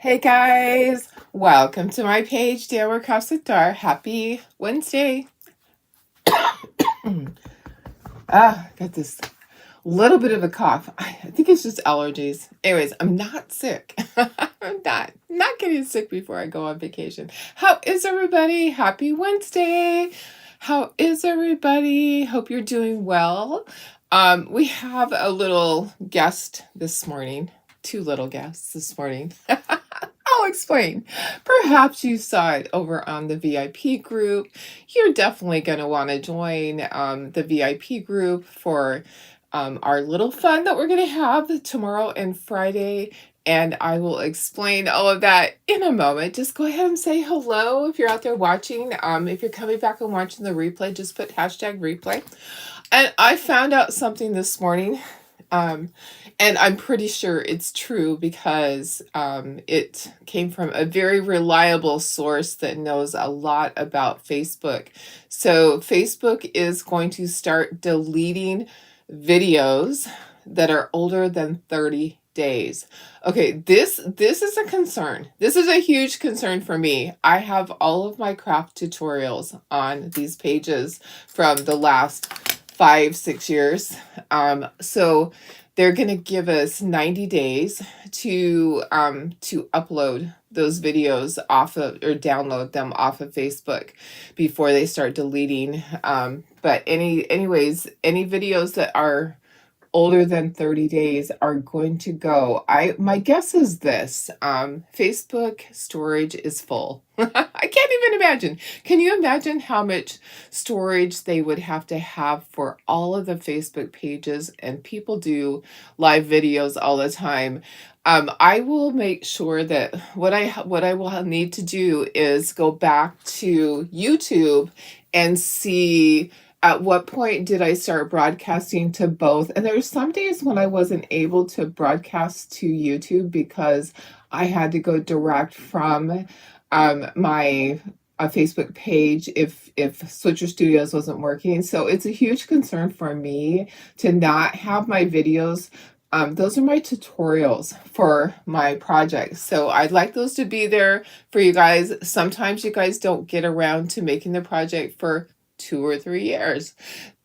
Hey guys, welcome to my page, Downward Crafts with Dar. Happy Wednesday. Got this little bit of a cough. I think it's just allergies. Anyways, I'm not sick. I'm not getting sick before I go on vacation. How is everybody? Happy Wednesday. How is everybody? Hope you're doing well. We have a little guest this morning. Two little guests this morning. I'll explain. Perhaps you saw it over on the VIP group. You're definitely going to want to join the VIP group for our little fun that we're going to have tomorrow and Friday. And I will explain all of that in a moment. Just go ahead and say hello if you're out there watching. If you're coming back and watching the replay, just put hashtag replay. And I found out something this morning. And I'm pretty sure it's true because it came from a very reliable source that knows a lot about Facebook. So Facebook is going to start deleting videos that are older than 30 days. Okay, this is a concern. This is a huge concern for me. I have all of my craft tutorials on these pages from the last 5-6 years. So they're going to give us 90 days to upload those videos off of or download them off of Facebook before they start deleting. But anyways, any videos that are older than 30 days are going to go. My guess is this. Facebook storage is full. I can't even imagine. Can you imagine how much storage they would have to have for all of the Facebook pages? And people do live videos all the time. I will make sure that what I will need to do is go back to YouTube and see at what point did I start broadcasting to both? And there were some days when I wasn't able to broadcast to YouTube because I had to go direct from my Facebook page if Switcher Studios wasn't working. So it's a huge concern for me to not have my videos. Those are my tutorials for my projects. So I'd like those to be there for you guys. Sometimes you guys don't get around to making the project for 2 or 3 years.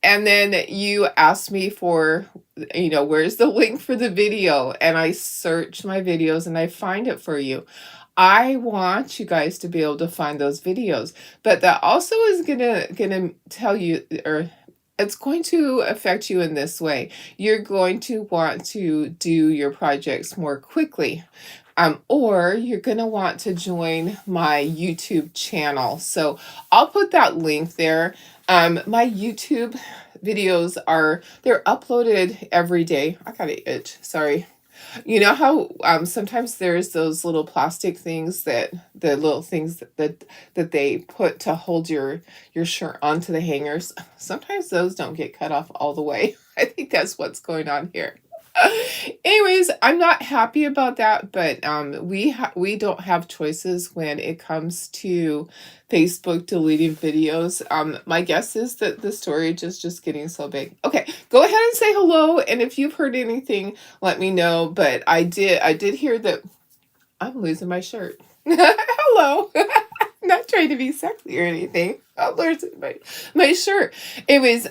And then you ask me for, where's the link for the video? And I search my videos and I find it for you. I want you guys to be able to find those videos. But that also is gonna tell you, or it's going to affect you in this way. You're going to want to do your projects more quickly. Or you're going to want to join my YouTube channel. So I'll put that link there. My YouTube videos they're uploaded every day. I got an itch, sorry. You know how sometimes there's those little plastic things the little things that they put to hold your shirt onto the hangers. Sometimes those don't get cut off all the way. I think that's what's going on here. Anyways, I'm not happy about that, but we don't have choices when it comes to Facebook deleting videos. My guess is that the storage is just getting so big. Okay, go ahead and say hello, and if you've heard anything, let me know. But I did hear that I'm losing my shirt. Hello. Not trying to be sexy or anything. I'm losing my shirt. Anyways,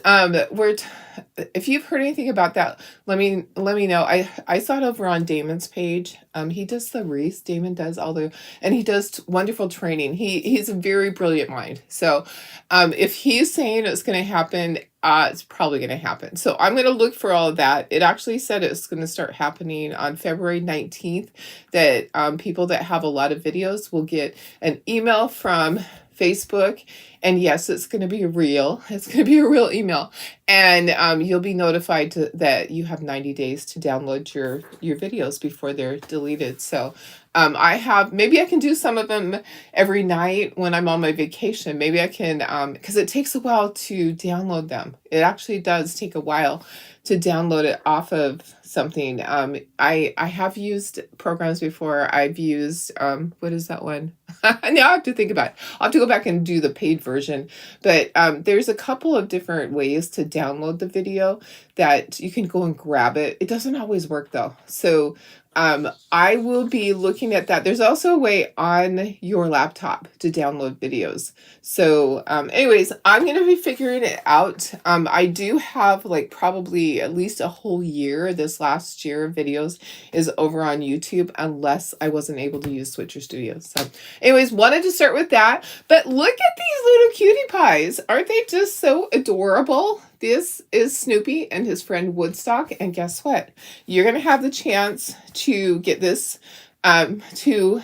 if you've heard anything about that, let me know. I saw it over on Damon's page. He does the wreaths. Damon does and he does wonderful training. He's a very brilliant mind. So, if he's saying it's going to happen, it's probably going to happen. So I'm going to look for all of that. It actually said it's going to start happening on February 19th. That people that have a lot of videos will get an email from Facebook, and yes, it's going to be real. It's going to be a real email, and you'll be notified that you have 90 days to download your videos before they're deleted. So maybe I can do some of them every night when I'm on my vacation. Maybe I can, because it takes a while to download them. It actually does take a while to download it off of something. I have used programs before. I've used, what is that one? Now I have to think about it. I'll have to go back and do the paid version. But there's a couple of different ways to download the video that you can go and grab it. It doesn't always work though. So I will be looking at that. There's also a way on your laptop to download videos. So, anyways, I'm going to be figuring it out. I do have like probably at least a whole year. This last year of videos is over on YouTube, unless I wasn't able to use Switcher Studios. So, anyways, wanted to start with that. But look at these little cutie pies. Aren't they just so adorable? This is Snoopy and his friend Woodstock. And guess what? You're going to have the chance to get this, to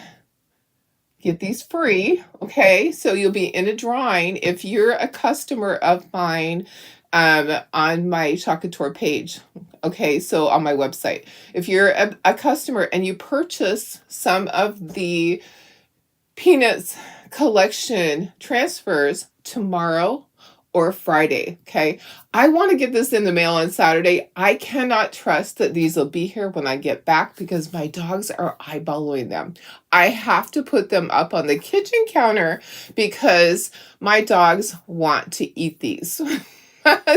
get these free. Okay. So you'll be in a drawing if you're a customer of mine, on my Chocolate Tour page. Okay. So on my website, if you're a customer and you purchase some of the Peanuts collection transfers tomorrow or Friday, okay? I want to get this in the mail on Saturday. I cannot trust that these will be here when I get back because my dogs are eyeballing them. I have to put them up on the kitchen counter because my dogs want to eat these.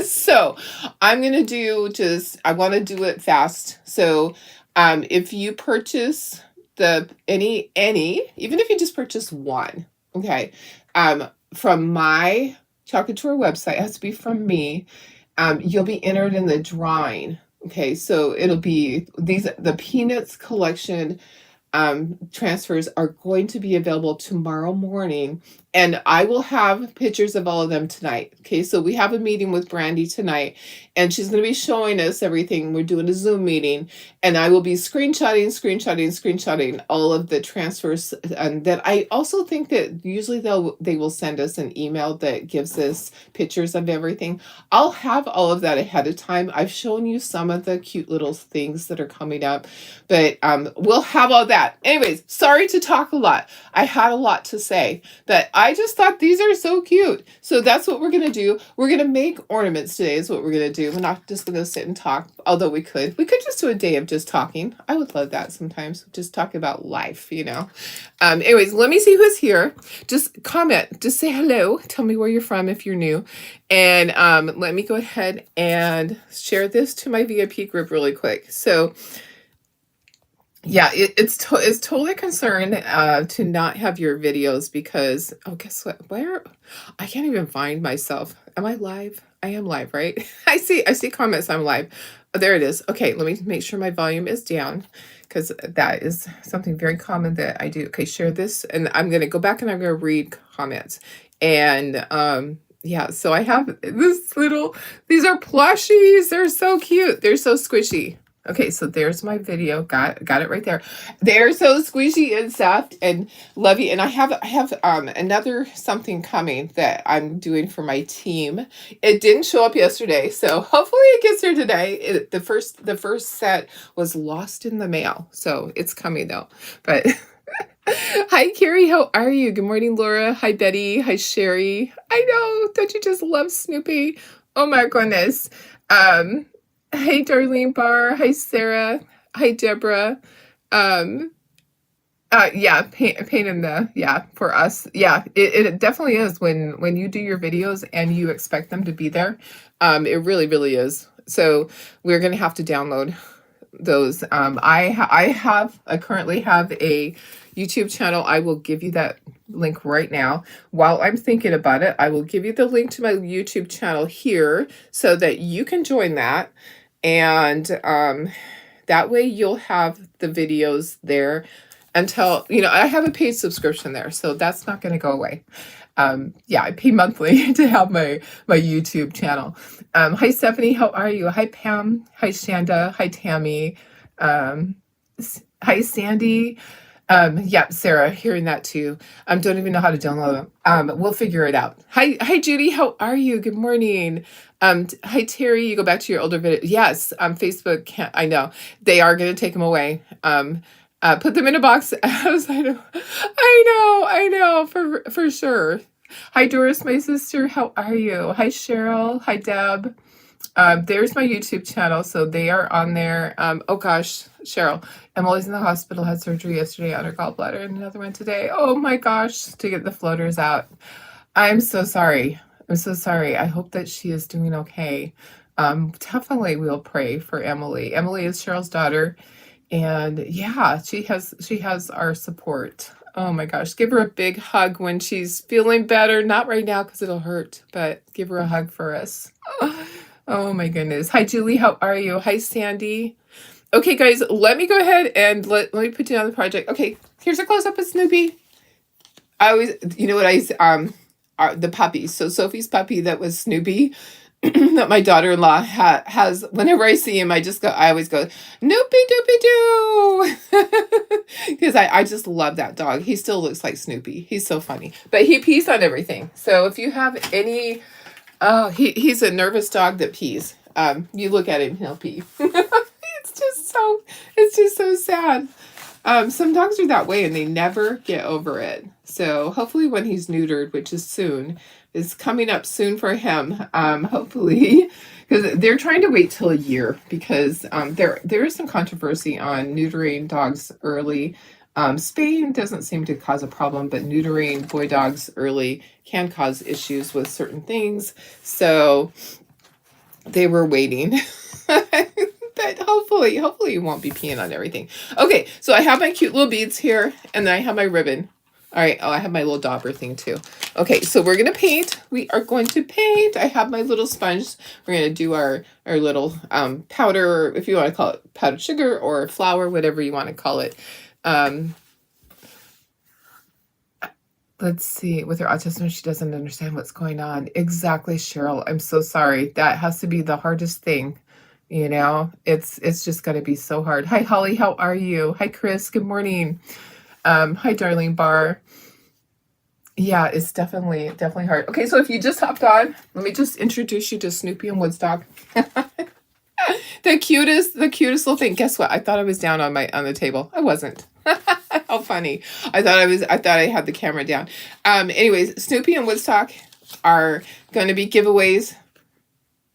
So I'm going to I want to do it fast. So if you purchase any, even if you just purchase one, okay, from my Chocolate Tour website, it has to be from me, you'll be entered in the drawing. Okay, so it'll be the Peanuts collection transfers are going to be available tomorrow morning, and I will have pictures of all of them tonight. Okay, so we have a meeting with Brandy tonight, and she's going to be showing us everything. We're doing a Zoom meeting, and I will be screenshotting all of the transfers. And that I also think that usually they will send us an email that gives us pictures of everything. I'll have all of that ahead of time. I've shown you some of the cute little things that are coming up, but we'll have all that. Anyways, sorry to talk a lot. I had a lot to say, but I just thought these are so cute. So that's what we're going to do. We're going to make ornaments today is what we're going to do. We're not just going to sit and talk, although we could just do a day of just talking. I would love that sometimes. Just talk about life, you know. Anyways, let me see who's here. Just comment, just say hello. Tell me where you're from if you're new. And let me go ahead and share this to my VIP group really quick. So yeah, it's totally concerned to not have your videos because, oh, guess what? Where? I can't even find myself. Am I live? I am live, right? I see comments. I'm live. Oh, there it is. Okay, let me make sure my volume is down because that is something very common that I do. Okay, share this, and I'm gonna go back and I'm gonna read comments. And yeah, so I have this little. These are plushies. They're so cute. They're so squishy. Okay, so there's my video. Got it right there. They're so squishy and soft and lovey. And I have another something coming that I'm doing for my team. It didn't show up yesterday, so hopefully it gets here today. The first set was lost in the mail, so it's coming though. But hi, Carrie. How are you? Good morning, Laura. Hi, Betty. Hi, Sherry. I know. Don't you just love Snoopy? Oh my goodness. Hey, Darlene Barr. Hi, Sarah. Hi, Deborah. Yeah, pain in the, yeah, for us. Yeah, it definitely is when you do your videos and you expect them to be there. It really, really is. So we're going to have to download those. I currently have a YouTube channel. I will give you that link right now. While I'm thinking about it, I will give you the link to my YouTube channel here so that you can join that. And that way you'll have the videos there until, I have a paid subscription there, so that's not going to go away. Yeah, I pay monthly to have my YouTube channel. Hi, Stephanie. How are you? Hi, Pam. Hi, Shanda. Hi, Tammy. Hi, Sandy. Yeah, Sarah, hearing that too. Don't even know how to download them. We'll figure it out. Hi, Judy. How are you? Good morning. Hi, Terry. You go back to your older video. Yes, Facebook can't. I know they are going to take them away. Put them in a box. I know, for sure. Hi, Doris, my sister. How are you? Hi, Cheryl. Hi, Deb. There's my YouTube channel, so they are on there. Oh gosh, Cheryl, Emily's in the hospital, had surgery yesterday on her gallbladder, and another one today. Oh my gosh, to get the floaters out. I'm so sorry. I hope that she is doing okay. Definitely we'll pray for Emily. Emily is Cheryl's daughter, And yeah, she has our support. Oh my gosh, give her a big hug when she's feeling better. Not right now because it'll hurt, but give her a hug for us. Oh my goodness. Hi Julie, how are you? Hi Sandy. Okay guys, let me go ahead and let me put you on the project. Okay, here's a close-up of Snoopy. I always, you know what the puppy. So Sophie's puppy that was Snoopy, that my daughter-in-law has. Whenever I see him, I always go, Noopy doopy doo, because I just love that dog. He still looks like Snoopy. He's so funny, but he pees on everything. So if you have any, oh, he's a nervous dog that pees. You look at him, he'll pee. It's just so sad. Some dogs are that way and they never get over it. So hopefully when he's neutered, which is coming up soon for him, hopefully, because they're trying to wait till a year because there is some controversy on neutering dogs early. Spaying doesn't seem to cause a problem, but neutering boy dogs early can cause issues with certain things. So they were waiting. But hopefully you won't be peeing on everything. Okay, so I have my cute little beads here, and then I have my ribbon. All right, oh, I have my little dauber thing too. Okay, so we're gonna paint. We are going to paint. I have my little sponge. We're gonna do our little powder, if you want to call it powdered sugar or flour, whatever you want to call it. Let's see. With her autism, she doesn't understand what's going on. Exactly, Cheryl. I'm so sorry. That has to be the hardest thing. You know, it's just going to be so hard. Hi, Holly. How are you? Hi, Chris. Good morning. Hi, Darlene Barr. Yeah, it's definitely hard. Okay, so if you just hopped on, let me just introduce you to Snoopy and Woodstock. The cutest little thing. Guess what? I thought I was down on the table. I wasn't. How funny. I thought I had the camera down. Anyways, Snoopy and Woodstock are going to be giveaways.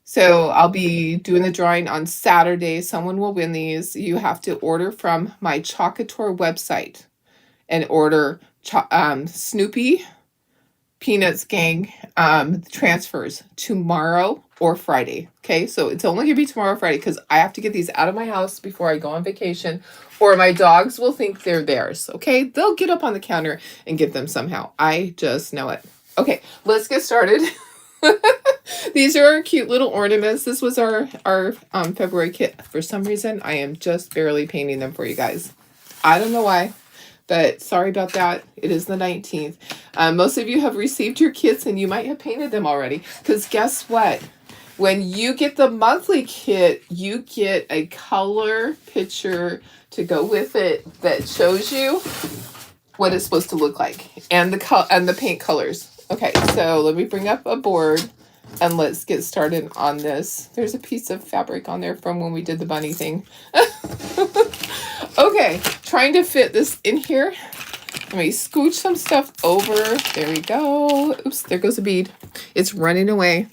So I'll be doing the drawing on Saturday. Someone will win these. You have to order from my Chocator website and order Snoopy Peanuts Gang transfers tomorrow or Friday. Okay, so it's only gonna be tomorrow or Friday because I have to get these out of my house before I go on vacation, or my dogs will think they're theirs. Okay, they'll get up on the counter and get them somehow. I just know it. Okay, let's get started. These are our cute little ornaments. This was our February kit. For some reason, I am just barely painting them for you guys. I don't know why, but sorry about that. It is the 19th. Most of you have received your kits and you might have painted them already. Because guess what? When you get the monthly kit, you get a color picture to go with it that shows you what it's supposed to look like and the paint colors. Okay, so let me bring up a board and let's get started on this. There's a piece of fabric on there from when we did the bunny thing. Okay, trying to fit this in here. Let me scooch some stuff over. There we go. Oops, there goes a bead. It's running away.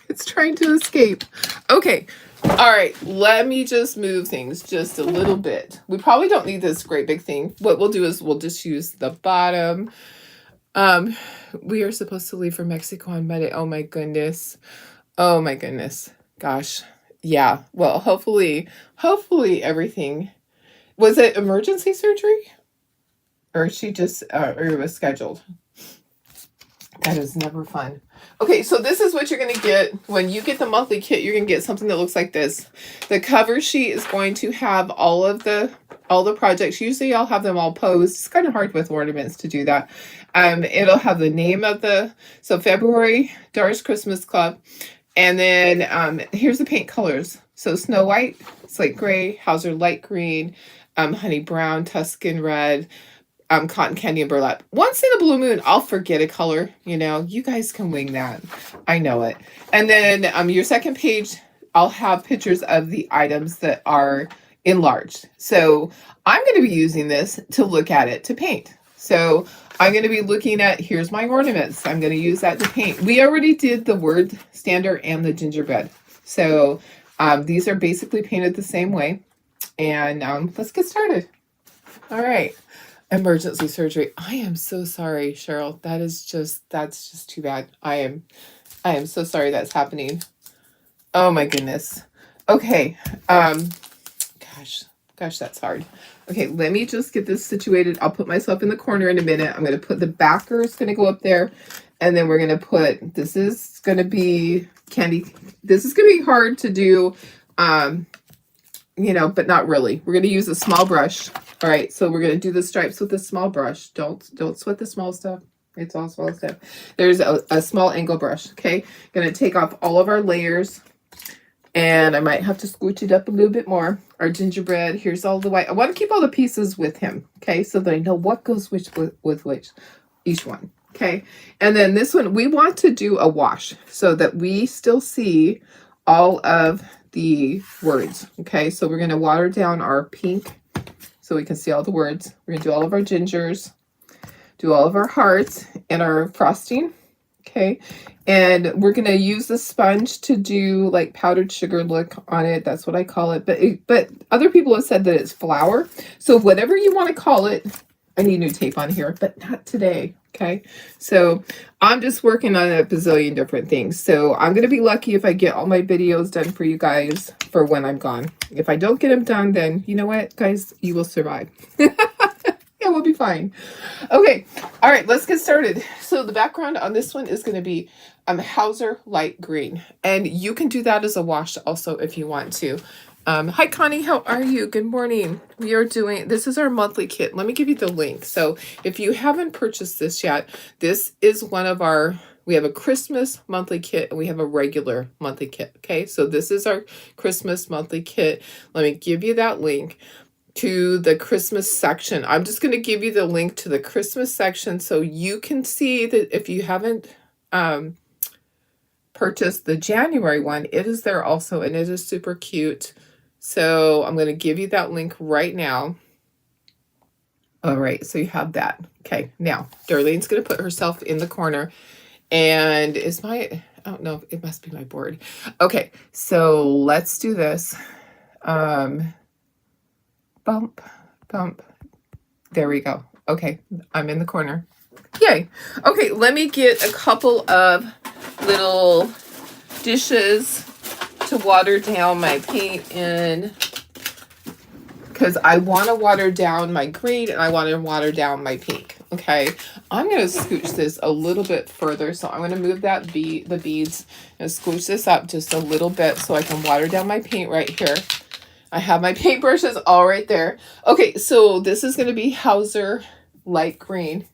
It's trying to escape. Okay. All right, let me just move things just a little bit. We probably don't need this great big thing. What we'll do is we'll just use the bottom. We are supposed to leave for Mexico on Monday. Oh my goodness. Oh my goodness. Gosh. Yeah. Well, hopefully everything. Was it emergency surgery? Or she just, or it was scheduled? That is never fun. Okay, so this is what you're going to get. When you get the monthly kit, you're going to get something that looks like this. The cover sheet is going to have all the projects. Usually I'll have them all posed. It's kind of hard with ornaments to do that. It'll have the name of so February, Doris Christmas Club. And then here's the paint colors. So Snow White, Slate Gray, Hauser Light Green, Honey Brown, Tuscan Red, Cotton Candy and Burlap. Once in a blue moon, I'll forget a color. You know, you guys can wing that. I know it. And then your second page, I'll have pictures of the items that are enlarged. So I'm going to be using this to look at it to paint. So I'm going to be looking at, here's my ornaments. I'm going to use that to paint. We already did the word standard and the gingerbread. So these are basically painted the same way. And let's get started. All right. Emergency surgery. I am so sorry, Cheryl. That's just too bad. I am so sorry that's happening. Oh my goodness. Okay. Gosh, Gosh, that's hard. Okay, let me just get this situated. I'll put myself in the corner in a minute. I'm going to put the backer is going to go up there. And then we're going to put, this is going to be candy. This is going to be hard to do, you know, but not really. We're going to use a small brush. All right, so we're going to do the stripes with a small brush. Don't sweat the small stuff. It's all small stuff. There's a small angle brush, okay? Going to take off all of our layers. And I might have to scooch it up a little bit more. Our gingerbread, here's all the white. I want to keep all the pieces with him, okay? So that I know what goes with which, each one, okay? And then this one, we want to do a wash so that we still see all of the words, okay? So we're going to water down our pink so we can see all the words. We're going to do all of our gingers, do all of our hearts and our frosting, okay? And we're going to use the sponge to do like powdered sugar look on it. That's what I call it. But other people have said that it's flour. So whatever you want to call it, I need new tape on here, but not today. Okay. So I'm just working on a bazillion different things. So I'm going to be lucky if I get all my videos done for you guys for when I'm gone. If I don't get them done, then you know what, guys, you will survive. Yeah, we'll be fine. Okay. All right, let's get started. So the background on this one is going to be Hauser light green. And you can do that as a wash also if you want to. Hi, Connie. How are you? Good morning. We are doing, this is our monthly kit. Let me give you the link. So if you haven't purchased this yet, this is one of our, we have a Christmas monthly kit and we have a regular monthly kit. Okay. So this is our Christmas monthly kit. Let me give you that link to the Christmas section. I'm just going to give you the link to the Christmas section so you can see that if you haven't purchased the January one, it is there also, and it is super cute. So I'm going to give you that link right now. All right, so you have that. Okay, now Darlene's going to put herself in the corner, and is my, I don't know, it must be my board. Okay, so let's do this. Bump, bump. There we go. Okay, I'm in the corner. Yay. Okay, let me get a couple of little dishes to water down my paint in, because I want to water down my green and I want to water down my pink. Okay, I'm going to scooch this a little bit further. So I'm going to move that the beads and scooch this up just a little bit so I can water down my paint right here. I have my paintbrushes all right there. Okay, so this is going to be Hauser light green.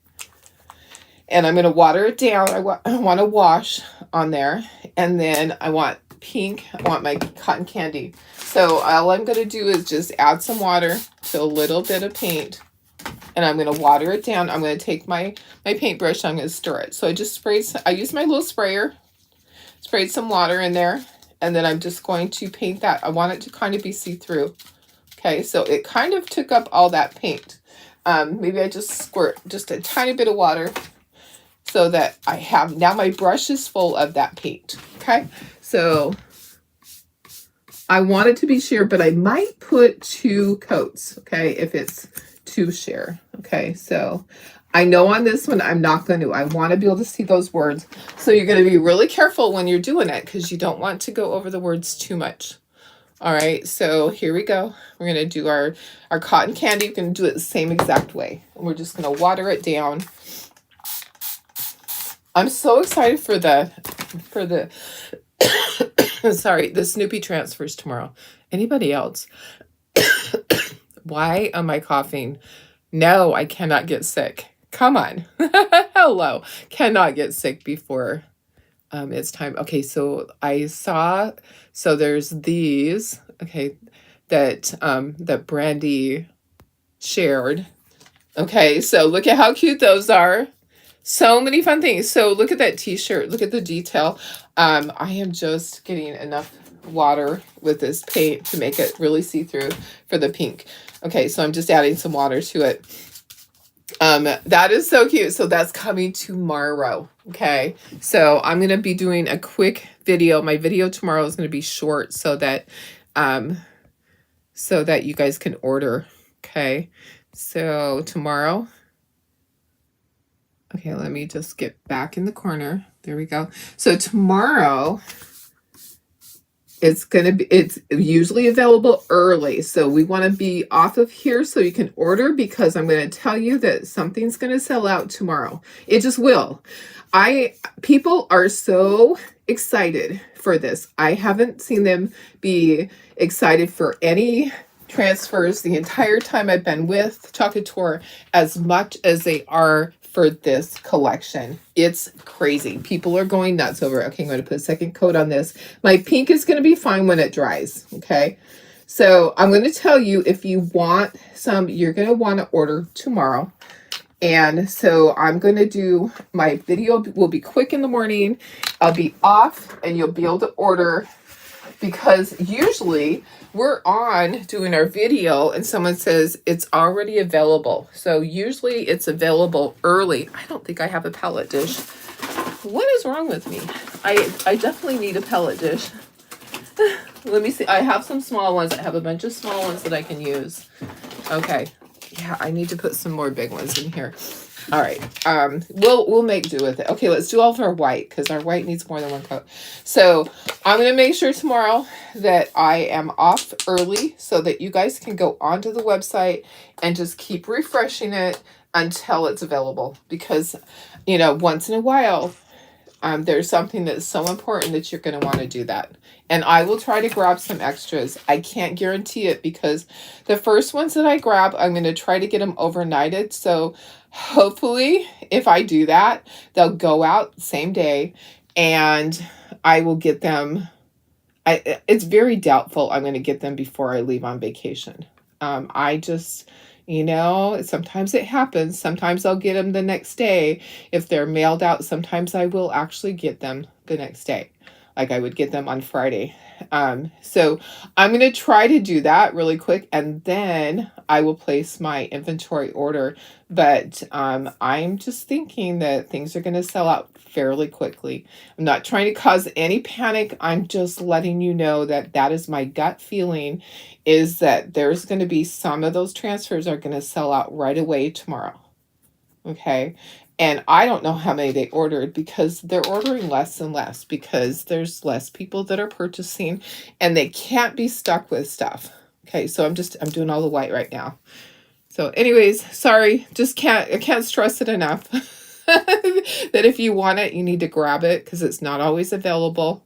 And I'm going to water it down. I want to wash on there. And then I want pink. I want my cotton candy. So all I'm going to do is just add some water to a little bit of paint. And I'm going to water it down. I'm going to take my paintbrush. I'm going to stir it. So I just sprayed. I used my little sprayer. Sprayed some water in there. And then I'm just going to paint that. I want it to kind of be see-through. Okay, so it kind of took up all that paint. Maybe I just squirt just a tiny bit of water so that I have, now my brush is full of that paint. Okay, so I want it to be sheer, but I might put 2 coats, okay, if it's too sheer. Okay, so I know on this one, I'm not going to. I want to be able to see those words. So you're going to be really careful when you're doing it because you don't want to go over the words too much. All right, so here we go. We're going to do our cotton candy. We're going to do it the same exact way. And we're just going to water it down. I'm so excited for the sorry, the Snoopy transfers tomorrow. Anybody else? Why am I coughing? No, I cannot get sick. Come on. Hello. Cannot get sick before it's time. Okay, so I saw, so there's these, okay, that Brandy shared. Okay, so look at how cute those are. So many fun things. So look at that t-shirt. Look at the detail. I am just getting enough water with this paint to make it really see-through for the pink. Okay, so I'm just adding some water to it. That is so cute. So that's coming tomorrow. Okay, so I'm going to be doing a quick video. My video tomorrow is going to be short so that you guys can order. Okay, so tomorrow. Okay, let me just get back in the corner. There we go. So tomorrow, It's usually available early. So we want to be off of here so you can order, because I'm going to tell you that something's going to sell out tomorrow. It just will. People are so excited for this. I haven't seen them be excited for any transfers the entire time I've been with Chocolate Tour as much as they are for this collection. It's crazy. People are going nuts over it. Okay, I'm going to put a second coat on this. My pink is going to be fine when it dries. Okay, so I'm going to tell you, if you want some, you're going to want to order tomorrow. And so I'm going to do, my video will be quick in the morning. I'll be off and you'll be able to order, because usually we're on doing our video and someone says it's already available. So usually it's available early. I don't think I have a palette dish. What is wrong with me? I definitely need a palette dish. Let me see. I have some small ones. I have a bunch of small ones that I can use. Okay. Yeah, I need to put some more big ones in here. All right. We'll make do with it. Okay, let's do all of our white, because our white needs more than one coat. So I'm going to make sure tomorrow that I am off early so that you guys can go onto the website and just keep refreshing it until it's available. Because, you know, once in a while, there's something that's so important that you're going to want to do that. And I will try to grab some extras. I can't guarantee it, because the first ones that I grab, I'm going to try to get them overnighted. So hopefully, if I do that, they'll go out same day and I will get them. It's very doubtful I'm going to get them before I leave on vacation. I just, you know, sometimes it happens. Sometimes I'll get them the next day. If they're mailed out, sometimes I will actually get them the next day. Like I would get them on Friday. So I'm going to try to do that really quick, and then I will place my inventory order. But I'm just thinking that things are going to sell out fairly quickly. I'm not trying to cause any panic. I'm just letting you know that that is my gut feeling, is that there's going to be some of those transfers are going to sell out right away tomorrow. Okay. And I don't know how many they ordered, because they're ordering less and less, because there's less people that are purchasing and they can't be stuck with stuff. Okay. So I'm doing all the white right now. So anyways, sorry, I can't stress it enough that if you want it, you need to grab it, because it's not always available.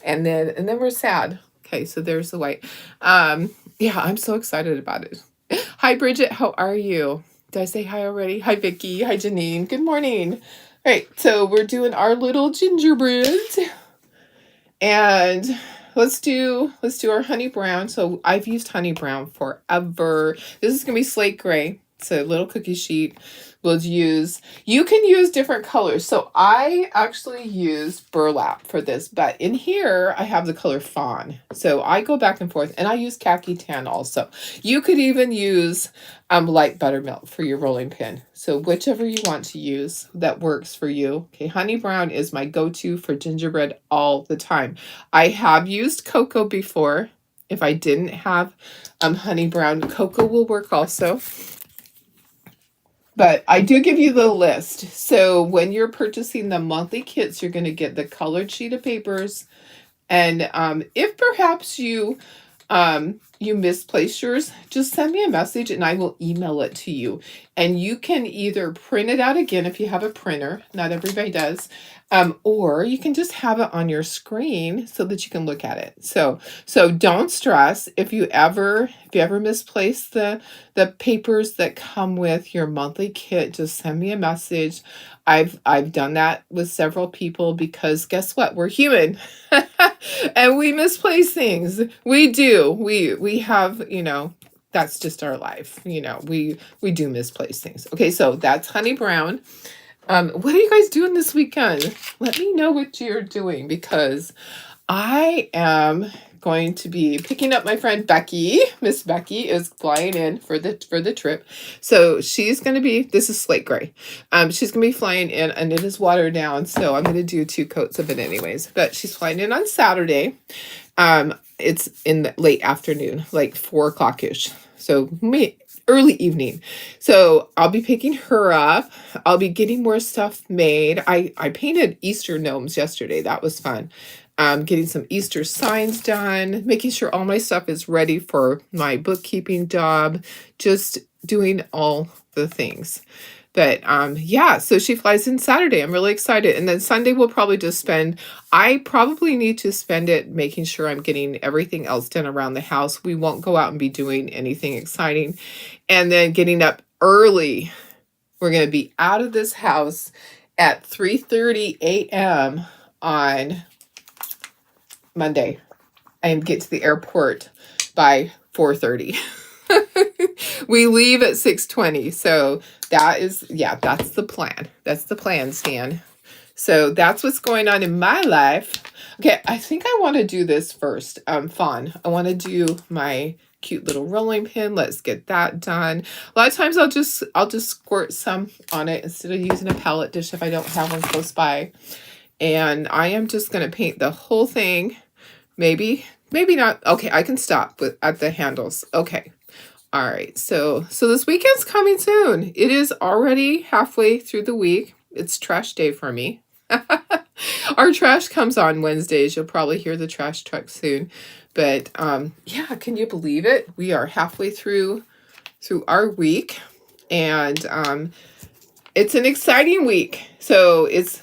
And then we're sad. Okay. So there's the white. Yeah, I'm so excited about it. Hi, Bridget. How are you? Did I say hi already? Hi, Vicky. Hi, Janine. Good morning. All right, so we're doing our little gingerbreads, and let's do our honey brown. So I've used honey brown forever. This is gonna be slate gray. It's a little cookie sheet. You can use different colors. So I actually use burlap for this, but in here I have the color fawn. So I go back and forth, and I use khaki tan also. You could even use light buttermilk for your rolling pin. So whichever you want to use that works for you. Okay, honey brown is my go-to for gingerbread all the time. I have used cocoa before. If I didn't have honey brown, cocoa will work also. But I do give you the list. So when you're purchasing the monthly kits, you're going to get the colored sheet of papers. And if perhaps you misplace yours, just send me a message and I will email it to you. And you can either print it out again if you have a printer. Not everybody does. Or you can just have it on your screen so that you can look at it. So don't stress if you ever misplace the papers that come with your monthly kit. Just send me a message. I've done that with several people, because guess what? We're human. And we misplace things. We do. We have, that's just our life. We do misplace things. Okay, so that's honey brown. What are you guys doing this weekend? Let me know what you're doing, because I am going to be picking up my friend Becky. Miss Becky is flying in for the trip. So she's going to be, this is slate gray. She's going to be flying in, and it is watered down. So I'm going to do 2 coats of it anyways, but she's flying in on Saturday. It's in the late afternoon, like 4:00-ish. So early evening. So I'll be picking her up. I'll be getting more stuff made. I painted Easter gnomes yesterday. That was fun. getting some Easter signs done, making sure all my stuff is ready for my bookkeeping job, just doing all the things. But yeah, so she flies in Saturday. I'm really excited. And then Sunday we'll probably just spend, I probably need to spend it making sure I'm getting everything else done around the house. We won't go out and be doing anything exciting. And then getting up early. We're going to be out of this house at 3:30 a.m. on Monday and get to the airport by 4:30. We leave at 6:20. So that is, yeah, that's the plan. That's the plan, Stan. So that's what's going on in my life. Okay, I think I want to do this first. Fawn. I want to do my cute little rolling pin. Let's get that done. A lot of times I'll just squirt some on it instead of using a palette dish if I don't have one close by. And I am just going to paint the whole thing. Maybe not. Okay, I can stop at the handles. Okay. All right. So this weekend's coming soon. It is already halfway through the week. It's trash day for me. Our trash comes on Wednesdays. You'll probably hear the trash truck soon. But yeah, can you believe it? We are halfway through our week, and it's an exciting week. So it's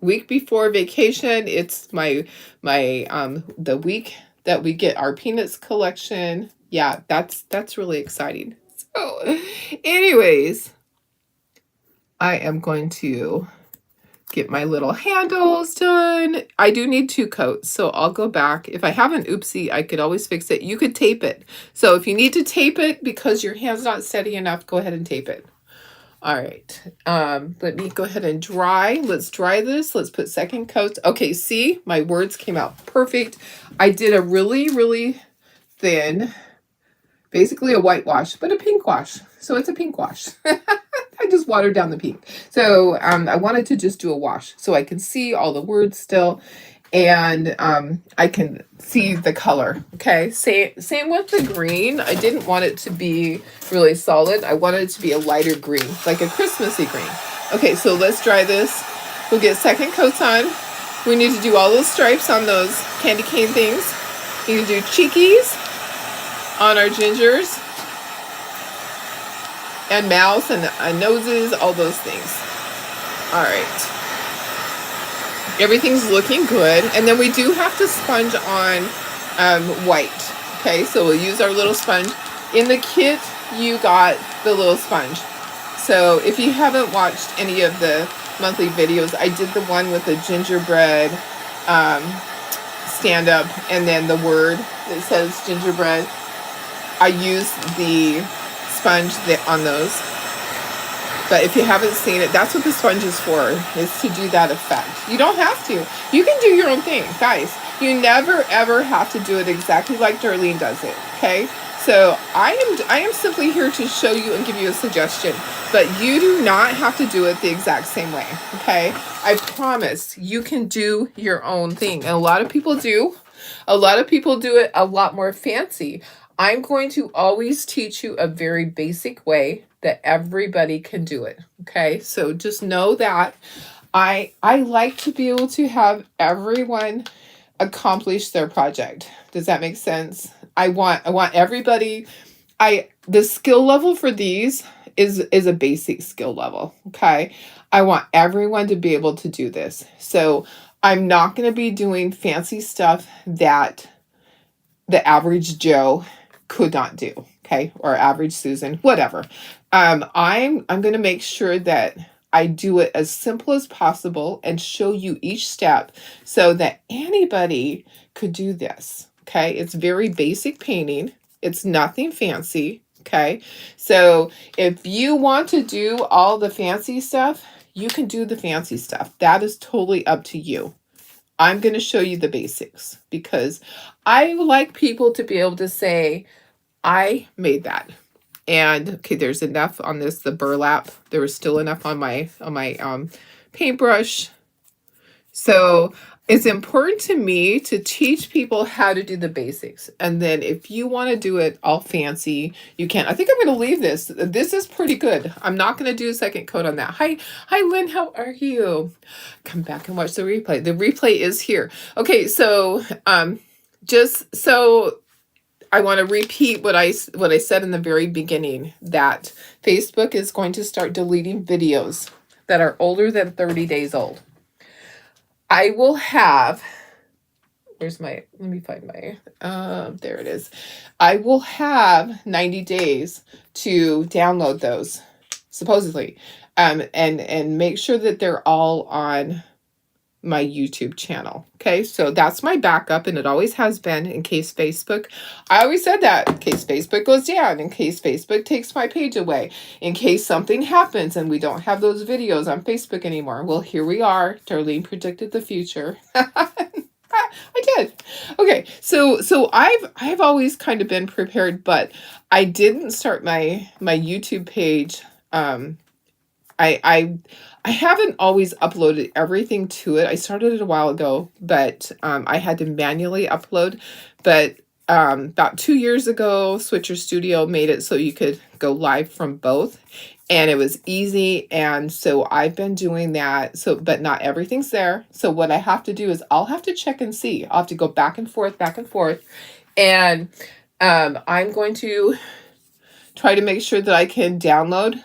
week before vacation. It's my the week that we get our Peanuts collection. Yeah, that's really exciting. So anyways, I am going to get my little handles done. I do need 2 coats, so I'll go back. If I have an oopsie, I could always fix it. You could tape it. So if you need to tape it because your hand's not steady enough, go ahead and tape it. All right. Let me go ahead and dry. Let's dry this. Let's put second coats. Okay, see, my words came out perfect. I did a really, really thin, basically a whitewash, but a pink wash. So it's a pink wash. I just watered down the pink. So I wanted to just do a wash so I can see all the words still, and I can see the color. Okay, same with the green. I didn't want it to be really solid. I wanted it to be a lighter green, like a Christmassy green. Okay, so let's dry this. We'll get second coats on. We need to do all those stripes on those candy cane things. We need to do cheekies on our gingers, and mouths and noses, all those things. All right. Everything's looking good. And then we do have to sponge on white. Okay, so we'll use our little sponge. In the kit, you got the little sponge. So if you haven't watched any of the monthly videos, I did the one with the gingerbread stand up and then the word that says gingerbread. I used the sponge on those. But if you haven't seen it, that's what the sponge is for, is to do that effect. You don't have to. You can do your own thing, guys. You never ever have to do it exactly like Darlene does it, okay? So I am simply here to show you and give you a suggestion, but you do not have to do it the exact same way, okay? I promise you can do your own thing. And a lot of people do. A lot of people do it a lot more fancy. I'm going to always teach you a very basic way that everybody can do it. Okay, so just know that I like to be able to have everyone accomplish their project. Does that make sense? I want everybody. The skill level for these is a basic skill level. Okay, I want everyone to be able to do this. So I'm not going to be doing fancy stuff that the average Joe could not do, okay, or average Susan, whatever. I'm going to make sure that I do it as simple as possible and show you each step so that anybody could do this. Okay, it's very basic painting. It's nothing fancy. Okay, so if you want to do all the fancy stuff, you can do the fancy stuff. That is totally up to you. I'm going to show you the basics because I like people to be able to say, I made that. And okay, there's enough on this, the burlap. There was still enough on my paintbrush. So It's important to me to teach people how to do the basics. And then if you want to do it all fancy, you can. I think I'm going to leave this. This is pretty good. I'm not going to do a second coat on that. Hi, Lynn. How are you? Come back and watch the replay. The replay is here. Okay, so just so I want to repeat what I said in the very beginning, that Facebook is going to start deleting videos that are older than 30 days old. I will have, let me find my, there it is. I will have 90 days to download those, supposedly, and make sure that they're all on my YouTube channel. Okay, so that's my backup, and it always has been, in case Facebook, I always said that, in case Facebook goes down, in case Facebook takes my page away, in case something happens and we don't have those videos on Facebook anymore. Well, here we are. Darlene predicted the future. I did. Okay, so I've always kind of been prepared, but I didn't start my YouTube page. I haven't always uploaded everything to it. I started it a while ago, but I had to manually upload. But about 2 years ago, Switcher Studio made it so you could go live from both, and it was easy. And so I've been doing that. So, but not everything's there. So what I have to do is I'll have to check and see. I'll have to go back and forth, and I'm going to try to make sure that I can download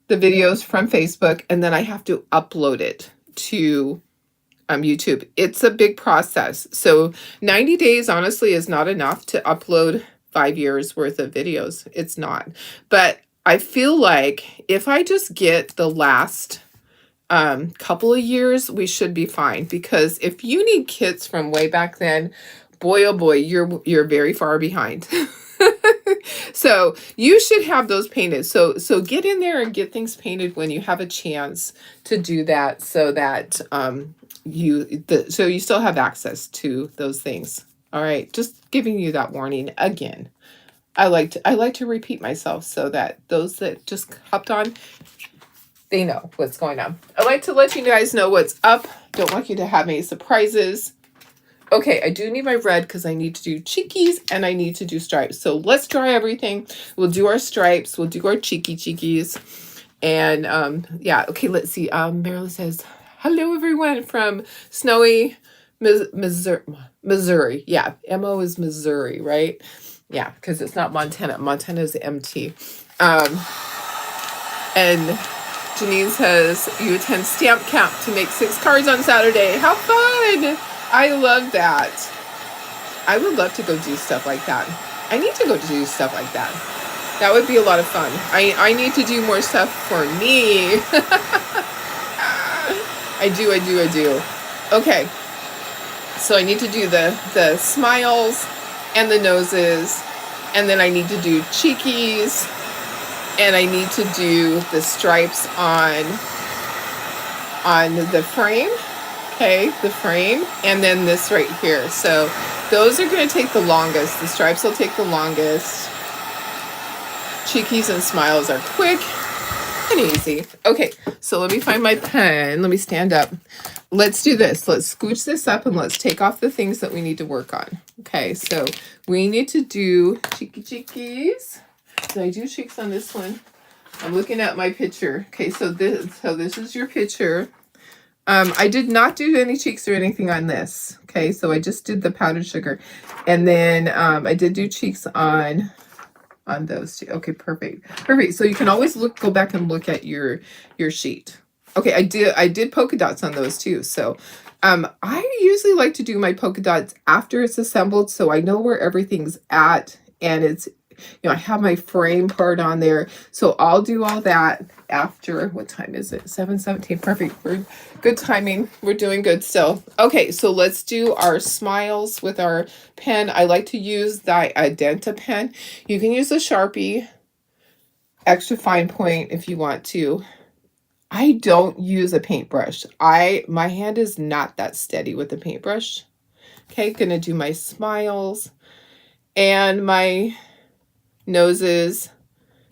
the videos from Facebook, and then I have to upload it to YouTube. It's a big process. So 90 days, honestly, is not enough to upload 5 years worth of videos. It's not. But I feel like if I just get the last couple of years, we should be fine. Because if you need kits from way back then, boy, oh boy, you're very far behind. So you should have those painted. So get in there and get things painted when you have a chance to do that, so that so you still have access to those things. All right, just giving you that warning again. I like to repeat myself so that those that just hopped on, they know what's going on. I like to let you guys know what's up. Don't want you to have any surprises. Okay, I do need my red because I need to do cheekies and I need to do stripes. So let's dry everything. We'll do our stripes. We'll do our cheekies. And yeah, okay, let's see. Marilyn says, hello everyone from snowy Missouri. Yeah, MO is Missouri, right? Yeah, because it's not Montana. Montana is MT. And Janine says, you attend stamp camp to make 6 cards on Saturday. How fun! I love that. I would love to go do stuff like that. I need to go do stuff like that. That would be a lot of fun. I need to do more stuff for me. I do. Okay. So I need to do the smiles and the noses. And then I need to do cheekies. And I need to do the stripes on the frame. Okay, the frame, and then this right here. So those are going to take the longest. The stripes will take the longest. Cheekies and smiles are quick and easy. Okay, so let me find my pen. Let me stand up. Let's do this. Let's scooch this up and let's take off the things that we need to work on. Okay, so we need to do cheekies. Did I do cheeks on this one? I'm looking at my picture. Okay, so this is your picture. I did not do any cheeks or anything on this. Okay, so I just did the powdered sugar. And then I did do cheeks on those two. Okay, perfect. So you can always go back and look at your sheet. Okay, I did polka dots on those too. So I usually like to do my polka dots after it's assembled, so I know where everything's at, and it's, I have my frame part on there. So I'll do all that after. What time is it? 7:17. Perfect. We're good timing. We're doing good still. Okay, so let's do our smiles with our pen. I like to use the Identa pen. You can use a Sharpie, extra fine point if you want to. I don't use a paintbrush. My hand is not that steady with the paintbrush. Okay, gonna do my smiles and my noses.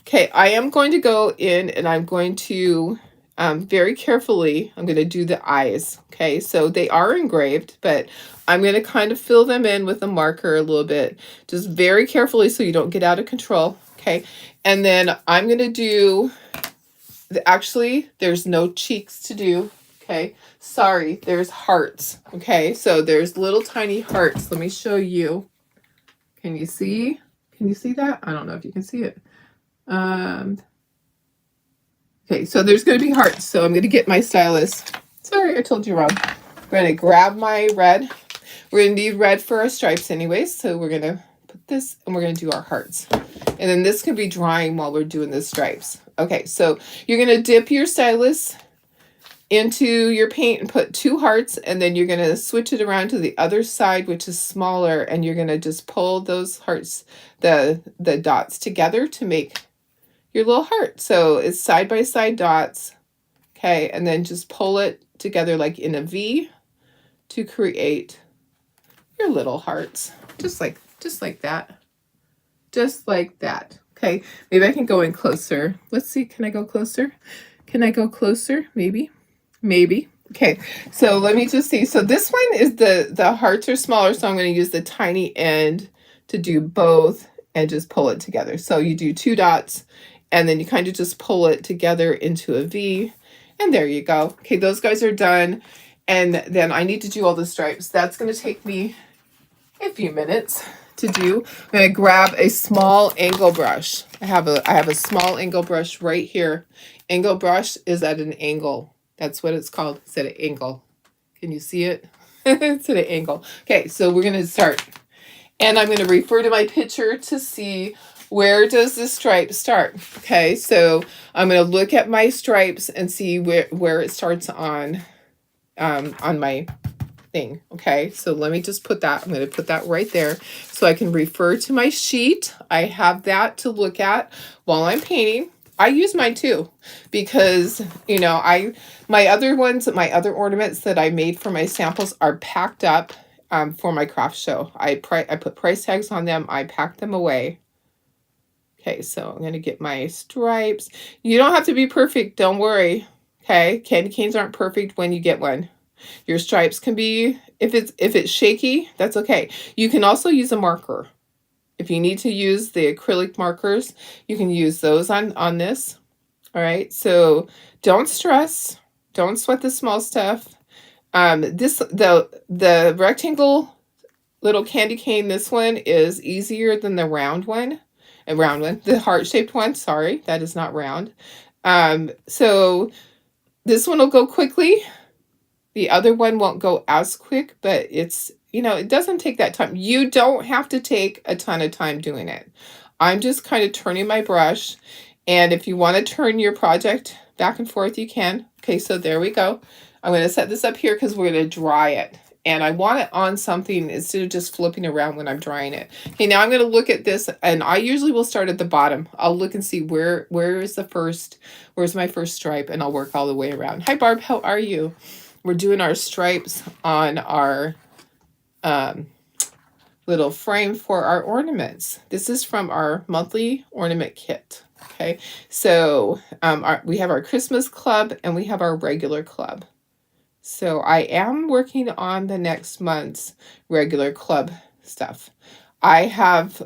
Okay, I am going to go in and I'm going to very carefully, I'm going to do the eyes. Okay, so they are engraved, but I'm going to kind of fill them in with a marker a little bit, just very carefully so you don't get out of control. Okay, and then I'm going to do, actually, there's no cheeks to do. Okay, sorry, there's hearts. Okay, so there's little tiny hearts. Let me show you. Can you see? Can you see that? I don't know if you can see it. Okay, so there's going to be hearts. So I'm going to get my stylus. Sorry, I told you wrong. I'm going to grab my red. We're going to need red for our stripes anyways. So we're going to put this and we're going to do our hearts. And then this can be drying while we're doing the stripes. Okay, so you're going to dip your stylus into your paint and put 2 hearts, and then you're going to switch it around to the other side, which is smaller, and you're going to just pull those hearts, the dots together to make your little heart. So it's side by side dots. Okay, and then just pull it together like in a V to create your little hearts. Just like that. Just like that. Okay, maybe I can go in closer. Let's see, can I go closer? Can I go closer? Maybe. Maybe. Okay, so let me just see. So this one is the hearts are smaller, so I'm going to use the tiny end to do both and just pull it together. So you do 2 dots, and then you kind of just pull it together into a V, and there you go. Okay, those guys are done, and then I need to do all the stripes. That's going to take me a few minutes to do. I'm going to grab a small angle brush. I have a small angle brush right here. Angle brush is at an angle. That's what it's called. It's at an angle. Can you see it? It's at an angle. Okay, so we're going to start. And I'm going to refer to my picture to see where does the stripe start. Okay, so I'm going to look at my stripes and see where it starts on my thing. Okay, so let me just put that. I'm going to put that right there so I can refer to my sheet. I have that to look at while I'm painting. I use mine too because, you know, my other ornaments that I made for my samples are packed up for my craft show. I put price tags on them. I packed them away. Okay, so I'm going to get my stripes. You don't have to be perfect. Don't worry. Okay, candy canes aren't perfect when you get one. Your stripes can be, if it's shaky, that's okay. You can also use a marker. If you need to use the acrylic markers, you can use those on this. All right, so don't stress. Don't sweat the small stuff. The rectangle little candy cane, this one is easier than the round one. The heart-shaped one, sorry, that is not round. So this one will go quickly. The other one won't go as quick, but it's, you know, it doesn't take that time. You don't have to take a ton of time doing it. I'm just kind of turning my brush. And if you want to turn your project back and forth, you can. Okay, so there we go. I'm going to set this up here because we're going to dry it. And I want it on something instead of just flipping around when I'm drying it. Okay, now I'm going to look at this, and I usually will start at the bottom. I'll look and see where's my first stripe, and I'll work all the way around. Hi, Barb, how are you? We're doing our stripes on our little frame for our ornaments. This is from our monthly ornament kit. Okay, so we have our Christmas club and we have our regular club. So I am working on the next month's regular club stuff. I have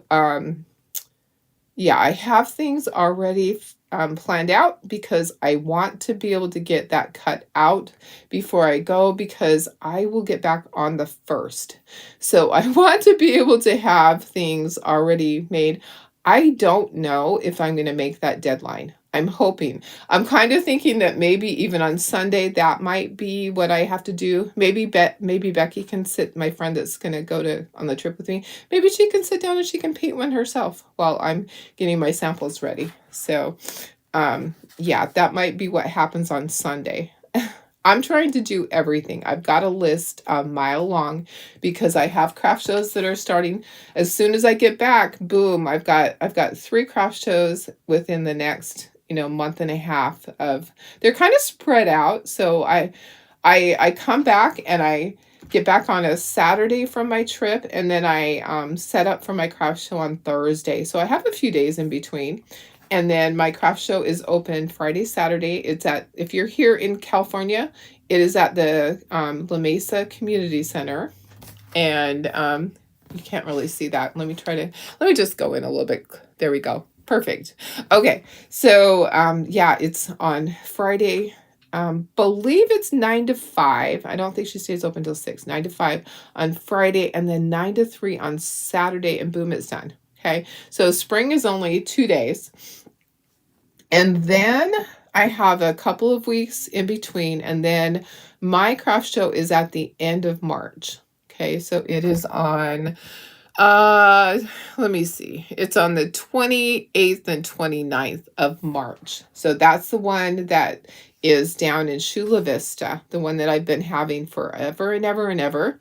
things already planned out because I want to be able to get that cut out before I go, because I will get back on the 1st. So I want to be able to have things already made. I don't know if I'm going to make that deadline. I'm hoping. I'm kind of thinking that maybe even on Sunday, that might be what I have to do. Maybe Becky can sit, my friend that's going to go on the trip with me. Maybe she can sit down and she can paint one herself while I'm getting my samples ready. So, yeah, that might be what happens on Sunday. I'm trying to do everything. I've got a list a mile long because I have craft shows that are starting as soon as I get back. Boom! I've got 3 craft shows within the next month and a half. They're kind of spread out. So I come back and I get back on a Saturday from my trip, and then I set up for my craft show on Thursday. So I have a few days in between. And then my craft show is open Friday, Saturday. It's if you're here in California, it is at the La Mesa Community Center. And you can't really see that. Let me just go in a little bit. There we go. Perfect. Okay. So, yeah, it's on Friday. Believe it's 9 to 5. I don't think she stays open till 6. 9 to 5 on Friday, and then 9 to 3 on Saturday, and boom, it's done. Okay. So spring is only 2 days. And then I have a couple of weeks in between, and then my craft show is at the end of March. Okay, so it is on, let me see. It's on the 28th and 29th of March. So that's the one that is down in Chula Vista, the one that I've been having forever and ever and ever.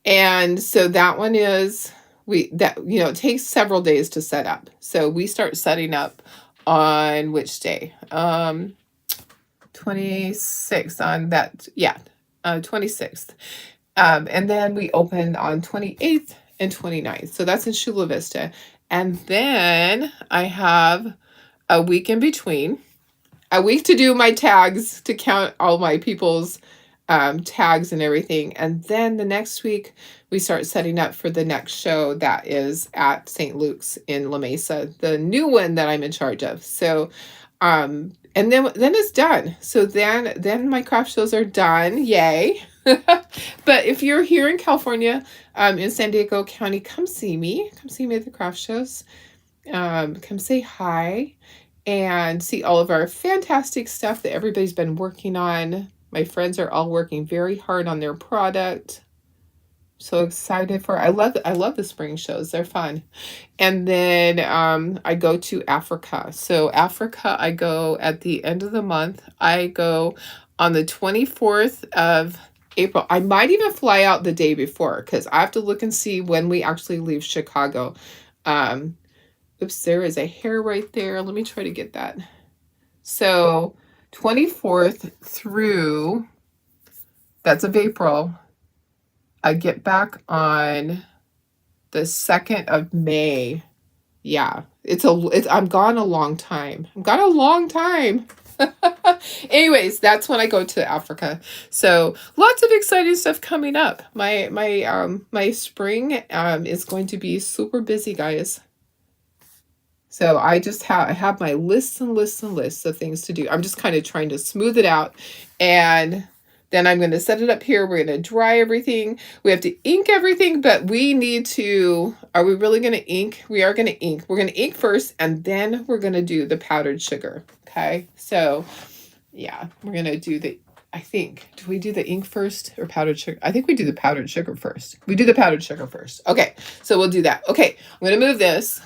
And so that one is, it takes several days to set up. So we start setting up on which day? 26th on that, 26th. And then we open on 28th and 29th. So that's in Chula Vista. And then I have a week in between, a week to do my tags, to count all my people's tags and everything. And then the next week we start setting up for the next show that is at St. Luke's in La Mesa, the new one that I'm in charge of. So, and then it's done. So then my craft shows are done. Yay. But if you're here in California, in San Diego County, come see me. Come see me at the craft shows. Come say hi and see all of our fantastic stuff that everybody's been working on. My friends are all working very hard on their product. So excited for I love the spring shows. They're fun. And then I go to Africa. So Africa, I go at the end of the month. I go on the 24th of April. I might even fly out the day before because I have to look and see when we actually leave Chicago. Oops, there is a hair right there. Let me try to get that. So 24th through, that's of April. I get back on the 2nd of May. Yeah, I'm gone a long time. I'm gone a long time. Anyways, that's when I go to Africa. So lots of exciting stuff coming up. My spring is going to be super busy, guys. So I just have my lists and lists and lists of things to do. I'm just kind of trying to smooth it out, and then I'm going to set it up here. We're going to dry everything. We have to ink everything, but we need to, are we really going to ink? We are going to ink. We're going to ink first, and then we're going to do the powdered sugar. Okay. So yeah, we're going to do do we do the ink first or powdered sugar? I think we do the powdered sugar first. We do the powdered sugar first. Okay. So we'll do that. Okay. I'm going to move this.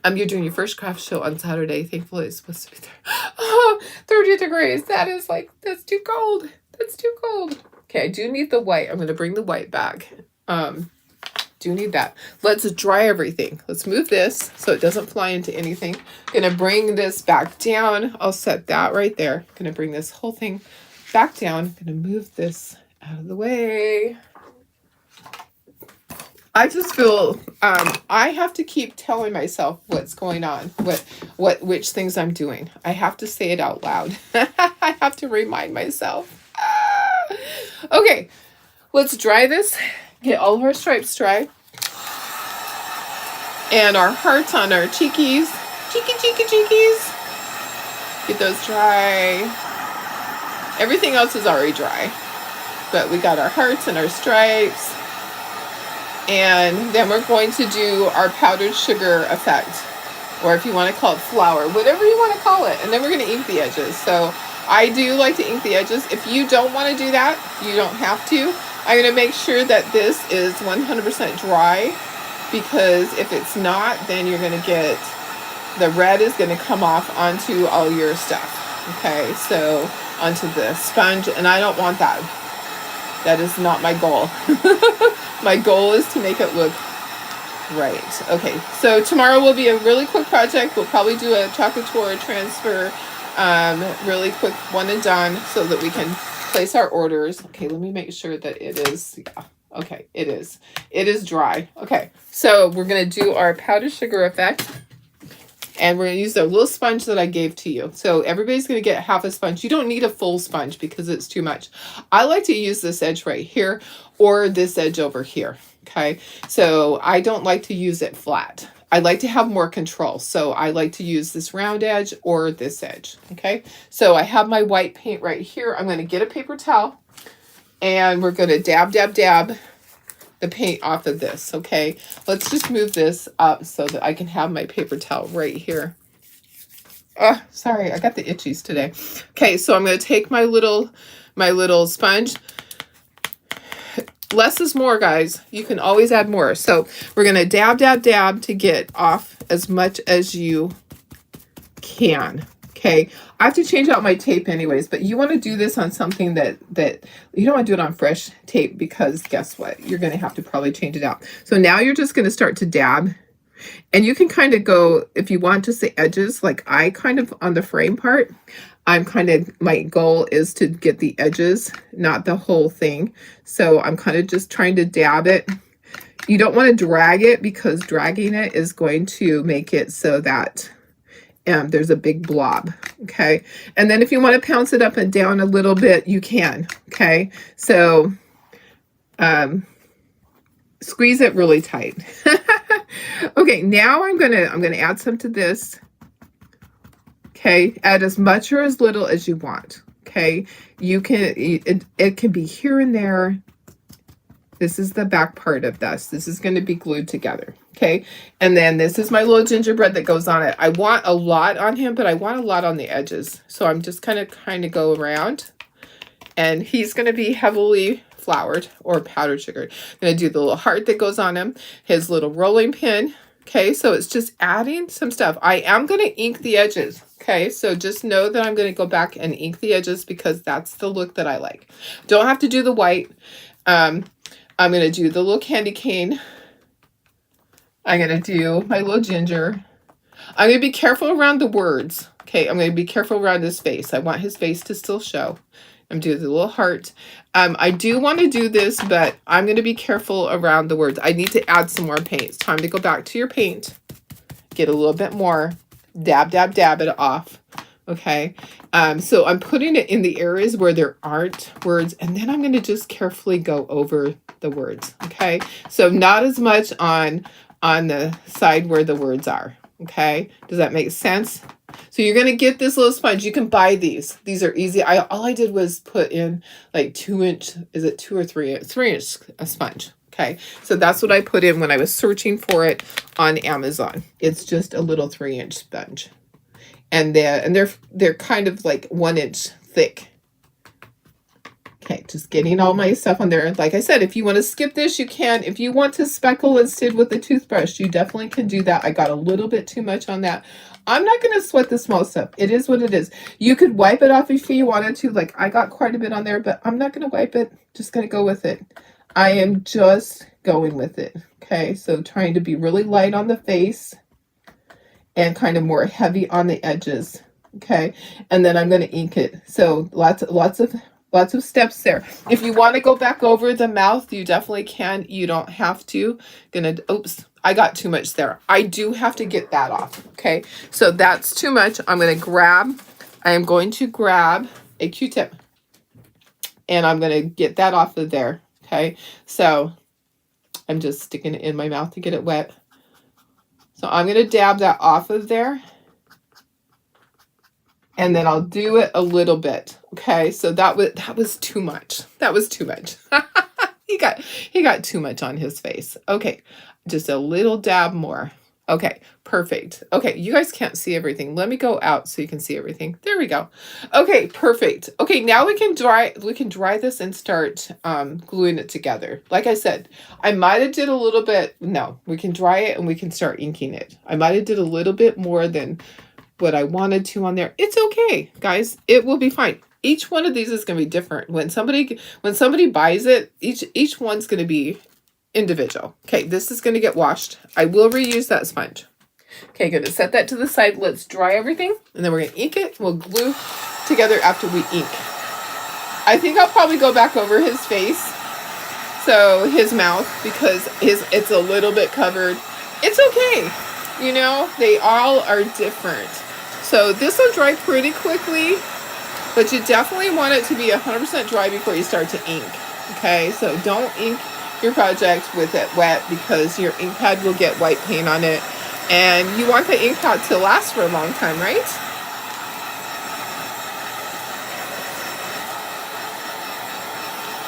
You're doing your first craft show on Saturday. Thankfully, it's supposed to be there. Oh, 30 degrees. That's too cold. That's too cold. Okay, I do need the white. I'm going to bring the white back. Do need that. Let's dry everything. Let's move this so it doesn't fly into anything. Going to bring this back down. I'll set that right there. Going to bring this whole thing back down. Going to move this out of the way. I just feel I have to keep telling myself what's going on, which things I'm doing. I have to say it out loud. I have to remind myself. Okay, let's dry this. Get all of our stripes dry. And our hearts on our cheekies. Cheekies. Get those dry. Everything else is already dry. But we got our hearts and our stripes. And then we're going to do our powdered sugar effect, or if you want to call it flour, whatever you want to call it. And then we're going to ink the edges. So I do like to ink the edges. If you don't want to do that, you don't have to. I'm going to make sure that this is 100% dry, because if it's not, then you're going to get, the red is going to come off onto all your stuff. Okay, so onto the sponge, and I don't want that. That is not my goal. My goal is to make it look right. Okay, so tomorrow will be a really quick project. We'll probably do a chocolate transfer, really quick, one and done, so that we can place our orders. Okay, let me make sure that it is, yeah, okay, it is dry. Okay, so we're going to do our powdered sugar effect. And we're going to use the little sponge that I gave to you. So everybody's going to get half a sponge. You don't need a full sponge because it's too much. I like to use this edge right here or this edge over here. Okay, so I don't like to use it flat. I like to have more control. So I like to use this round edge or this edge. Okay, so I have my white paint right here. I'm going to get a paper towel and we're going to dab, dab, dab the paint off of this. Okay, let's just move this up so that I can have my paper towel right here. Oh, sorry, I got the itchies today. Okay, so I'm going to take my little sponge. Less is more, guys. You can always add more. So we're going to dab, dab, dab to get off as much as you can. Okay, I have to change out my tape anyways, but you want to do this on something that you don't want to do it on fresh tape because guess what? You're going to have to probably change it out. So now you're just going to start to dab, and you can kind of go, if you want just the edges, like I kind of on the frame part, my goal is to get the edges, not the whole thing. So I'm kind of just trying to dab it. You don't want to drag it because dragging it is going to make it so that there's a big blob. Okay, and then if you want to pounce it up and down a little bit, you can. Okay, so squeeze it really tight. Okay, now I'm gonna add some to this. Okay, add as much or as little as you want. Okay, you can, it can be here and there. This is the back part of this. This is going to be glued together. Okay, and then this is my little gingerbread that goes on it. I want a lot on him, but I want a lot on the edges. So I'm just kind of go around, and he's going to be heavily floured or powdered sugar. I'm going to do the little heart that goes on him, his little rolling pin. Okay, so it's just adding some stuff. I am going to ink the edges. Okay, so just know that I'm going to go back and ink the edges because that's the look that I like. Don't have to do the white. I'm going to do the little candy cane. I'm going to do my little ginger. I'm going to be careful around the words. Okay, I'm going to be careful around his face. I want his face to still show. I'm doing the little heart. I do want to do this, but I'm going to be careful around the words. I need to add some more paint. It's time to go back to your paint. Get a little bit more. Dab, dab, dab it off. Okay, so I'm putting it in the areas where there aren't words, and then I'm going to just carefully go over the words. Okay, so not as much on the side where the words are. Okay, does that make sense? So you're going to get this little sponge. You can buy these. These are easy. All I did was put in like 2-inch, is it 2 or 3-inch a sponge. Okay, so that's what I put in when I was searching for it on Amazon. It's just a little 3-inch sponge. And they're kind of like 1-inch thick. Okay, just getting all my stuff on there. Like I said, if you want to skip this, you can. If you want to speckle instead with the toothbrush, you definitely can do that. I got a little bit too much on that. I'm not going to sweat the small stuff. It is what it is. You could wipe it off if you wanted to. Like I got quite a bit on there, but I'm not going to wipe it. Just going to go with it. I am just going with it. Okay, so trying to be really light on the face and kind of more heavy on the edges. Okay, and then I'm going to ink it. So lots of steps there. If you want to go back over the mouth, you definitely can. You don't have to. Oops, I got too much there. I do have to get that off. Okay, so that's too much. I am going to grab a Q-tip and I'm going to get that off of there. Okay, so I'm just sticking it in my mouth to get it wet. So I'm going to dab that off of there. And then I'll do it a little bit. Okay, so that was too much. That was too much. he got too much on his face. Okay, just a little dab more. Okay, perfect. Okay, you guys can't see everything. Let me go out so you can see everything. There we go. Okay, perfect. Okay, now we can dry this and start gluing it together. Like I said, I might have did a little bit. No, we can dry it and we can start inking it. I might have did a little bit more than what I wanted to on there. It's okay, guys. It will be fine. Each one of these is going to be different. When somebody buys it, each one's going to be individual. Okay, this is going to get washed. I will reuse that sponge. Okay, going to set that to the side. Let's dry everything, and then we're going to ink it. We'll glue together after we ink. I think I'll probably go back over his face, so his mouth, because it's a little bit covered. It's okay. You know, they all are different. So this will dry pretty quickly, but you definitely want it to be 100% dry before you start to ink. Okay, so don't ink your project with it wet because your ink pad will get white paint on it. And you want the ink pad to last for a long time, right?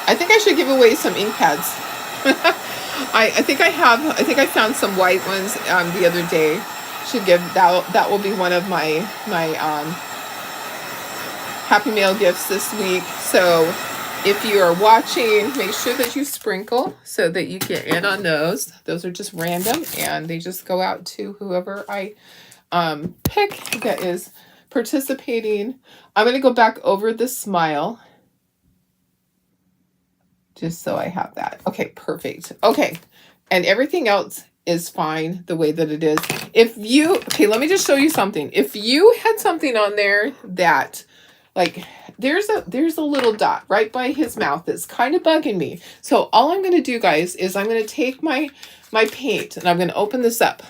I think I should give away some ink pads. I think I found some white ones the other day. Should give that will be one of my Happy Mail gifts this week. So if you are watching, make sure that you sprinkle so that you get in on those. Those are just random and they just go out to whoever I pick that is participating. I'm going to go back over the smile just so I have that. Okay, perfect. Okay, and everything else is fine the way that it is. If you, okay, let me just show you something. If you had something on there that, like, there's a little dot right by his mouth that's kind of bugging me. So all I'm going to do, guys, is I'm going to take my paint and I'm going to open this up.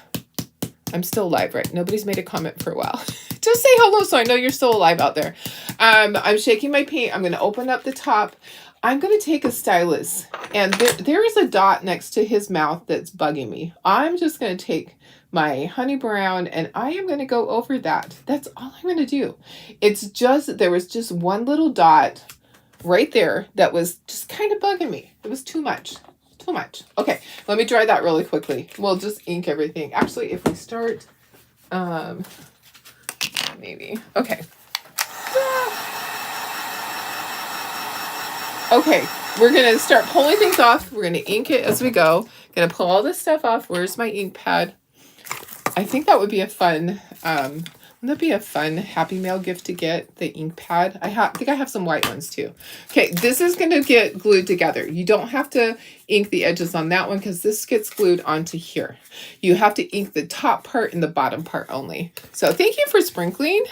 I'm still alive, right? Nobody's made a comment for a while. Just say hello so I know you're still alive out there. I'm shaking my paint. I'm going to open up the top. I'm going to take a stylus, and there is a dot next to his mouth that's bugging me. I'm just going to take my honey brown, and I am going to go over that. That's all I'm going to do. It's just, there was just one little dot right there that was just kind of bugging me. It was too much. Too much. Okay, let me dry that really quickly. We'll just ink everything. Actually, if we start, maybe. Okay. Okay, we're going to start pulling things off. We're going to ink it as we go. Going to pull all this stuff off. Where's my ink pad? I think that would be a fun, wouldn't that be a fun Happy Mail gift to get, the ink pad? I think I have some white ones too. Okay, this is going to get glued together. You don't have to ink the edges on that one because this gets glued onto here. You have to ink the top part and the bottom part only. So thank you for sprinkling.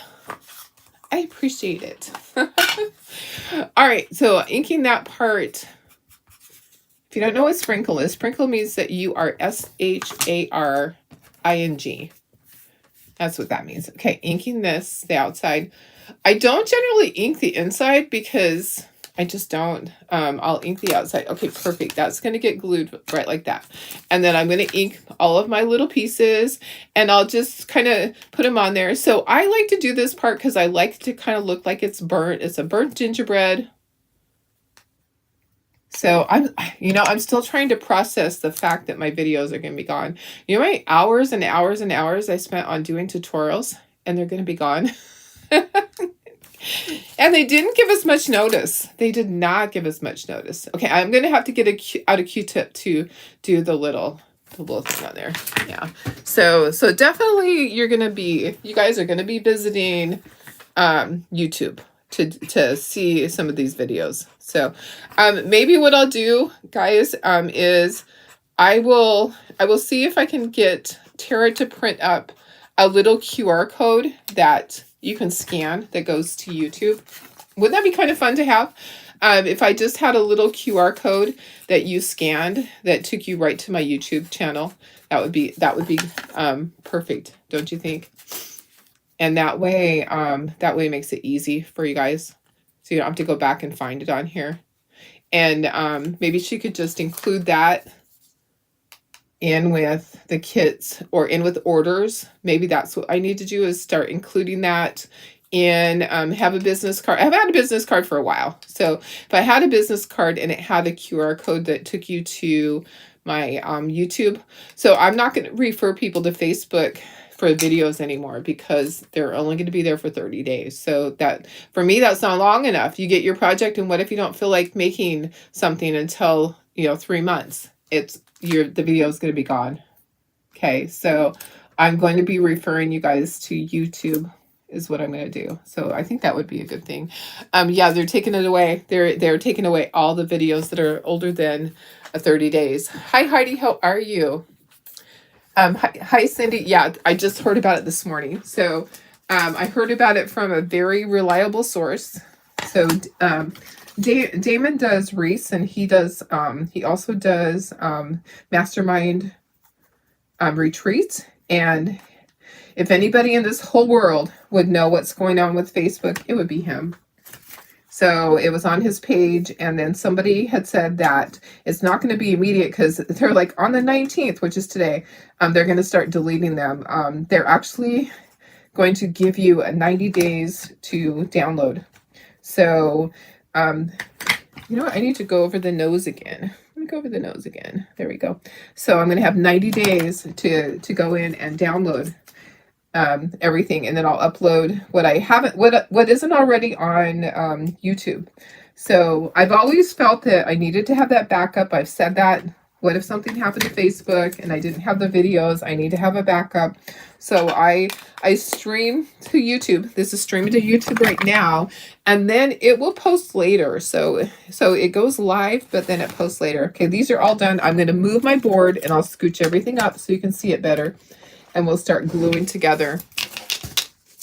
I appreciate it. All right, so inking that part. If you don't know what sprinkle is, sprinkle means that you are sharing. That's what that means. Okay, inking this, the outside. I don't generally ink the inside because I just don't. I'll ink the outside. Okay, perfect. That's going to get glued right like that. And then I'm going to ink all of my little pieces and I'll just kind of put them on there. So I like to do this part because I like to kind of look like it's burnt. It's a burnt gingerbread. So I'm still trying to process the fact that my videos are going to be gone. You know, my hours and hours and hours I spent on doing tutorials and they're going to be gone. And they didn't give us much notice. They did not give us much notice. Okay, I'm going to have to get out a Q-tip to do the little thing on there. Yeah. So definitely you guys are going to be visiting YouTube to see some of these videos. So maybe what I'll do, guys, is I will see if I can get Tara to print up a little QR code that you can scan that goes to YouTube. Wouldn't that be kind of fun to have? If I just had a little QR code that you scanned that took you right to my YouTube channel, that would be perfect, don't you think? And that way it makes it easy for you guys, so you don't have to go back and find it on here. And maybe she could just include that in with the kits or in with orders. Maybe that's what I need to do, is start including that in, have a business card. I've had a business card for a while. So if I had a business card and it had a QR code that took you to my YouTube. So I'm not going to refer people to Facebook for videos anymore because they're only going to be there for 30 days. So that, for me, that's not long enough. You get your project, and what if you don't feel like making something until, 3 months? The video is going to be gone. Okay, so I'm going to be referring you guys to YouTube is what I'm going to do. So I think that would be a good thing. Yeah, they're taking it away. They're taking away all the videos that are older than 30 days. Hi, Heidi. How are you? Hi, Cindy. Yeah, I just heard about it this morning. So I heard about it from a very reliable source. So Damon does Reese, and he also does mastermind retreats. And if anybody in this whole world would know what's going on with Facebook, it would be him. So it was on his page, and then somebody had said that it's not going to be immediate because they're like on the 19th, which is today, they're going to start deleting them. They're actually going to give you a 90 days to download. So, you know what? I need to go over the nose again. Let me go over the nose again. There we go. So I'm going to have 90 days to go in and download everything, and then I'll upload what I haven't, what isn't already on YouTube. So I've always felt that I needed to have that backup. I've said that. What if something happened to Facebook and I didn't have the videos? I need to have a backup. So I stream to YouTube. This is streaming to YouTube right now, and then it will post later. So it goes live, but then it posts later. Okay, these are all done. I'm going to move my board and I'll scooch everything up so you can see it better. And we'll start gluing together.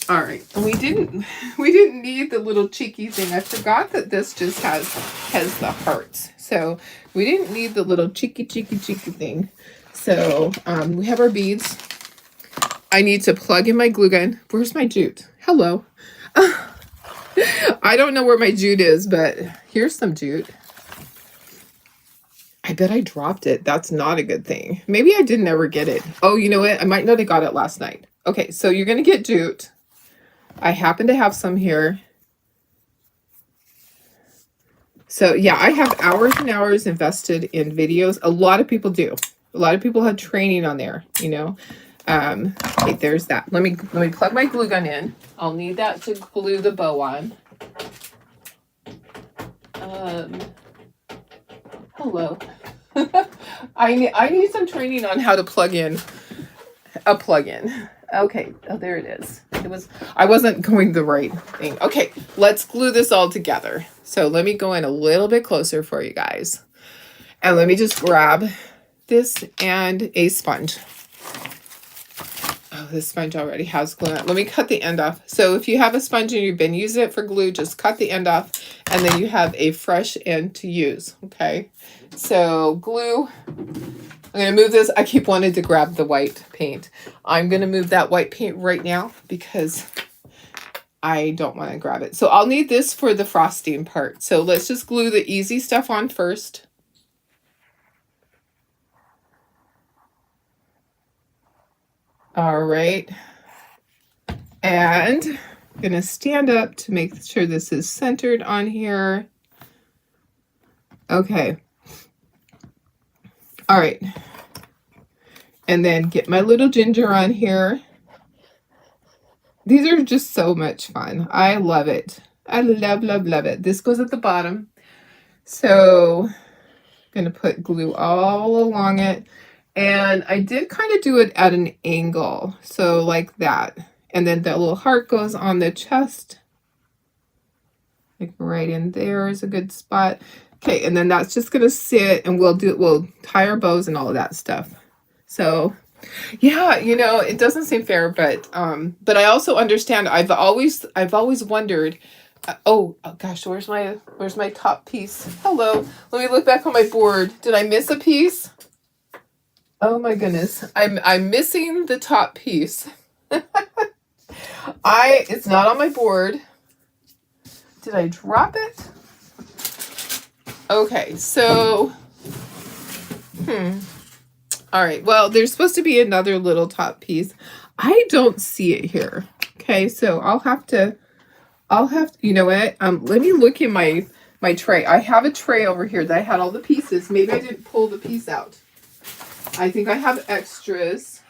All right, and we didn't need the little cheeky thing. I forgot that this just has the hearts. So we didn't need the little cheeky thing. So we have our beads. I need to plug in my glue gun. Where's my jute? Hello. I don't know where my jute is, but here's some jute. I bet I dropped it. That's not a good thing. Maybe I didn't ever get it. Oh, you know what? I might not have got it last night. Okay, so you're going to get jute. I happen to have some here. So yeah, I have hours and hours invested in videos. A lot of people do. A lot of people have training on there, you know. Okay, there's that. Let me plug my glue gun in. I'll need that to glue the bow on. Hello. I need some training on how to plug in a plug-in. Okay, oh, there it is. I wasn't going the right thing. Okay, let's glue this all together. So let me go in a little bit closer for you guys. And let me just grab this and a sponge. Oh, this sponge already has glue on it. Let me cut the end off. So if you have a sponge and you've been using it for glue, just cut the end off, and then you have a fresh end to use, okay? So glue, I'm going to move this. I keep wanting to grab the white paint. I'm going to move that white paint right now because I don't want to grab it. So I'll need this for the frosting part. So let's just glue the easy stuff on first. All right. And I'm going to stand up to make sure this is centered on here. Okay. All right. And then get my little ginger on here. These are just so much fun. I love it. I love it. This goes at the bottom. So I'm going to put glue all along it. And I did kind of do it at an angle. So like that. And then that little heart goes on the chest. Like right in there is a good spot. Okay, and then that's just going to sit, and we'll tie our bows and all of that stuff. So yeah, you know, it doesn't seem fair, but I also understand. I've always wondered. Oh gosh, where's my top piece? Hello, let me look back on my board. Did I miss a piece? Oh my goodness, I'm missing the top piece. It's not on my board. Did I drop it? Okay, so all right, well, there's supposed to be another little top piece. I don't see it here. Okay, so I'll have to, you know what? Let me look in my tray. I have a tray over here that I had all the pieces. Maybe I didn't pull the piece out. I think I have extras.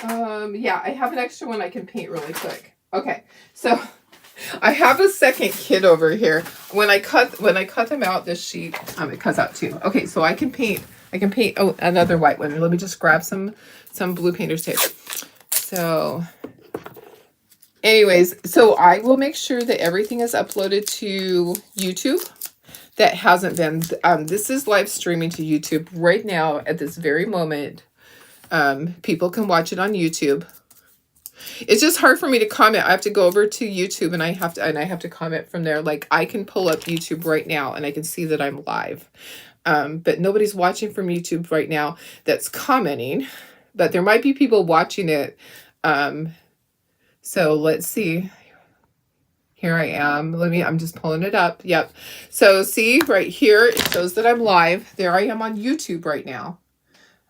Yeah, I have an extra one I can paint really quick. Okay, so I have a second kit over here. When I cut them out, this sheet, it cuts out too. Okay, so I can paint, oh, another white one. Let me just grab some blue painter's tape. So anyways, so I will make sure that everything is uploaded to YouTube. That hasn't been, this is live streaming to YouTube right now at this very moment. People can watch it on YouTube. It's just hard for me to comment. I have to go over to YouTube and I have to comment from there. Like I can pull up YouTube right now and I can see that I'm live. But nobody's watching from YouTube right now that's commenting, but there might be people watching it. So let's see. Here I am. I'm just pulling it up. Yep. So see right here, it shows that I'm live. There I am on YouTube right now.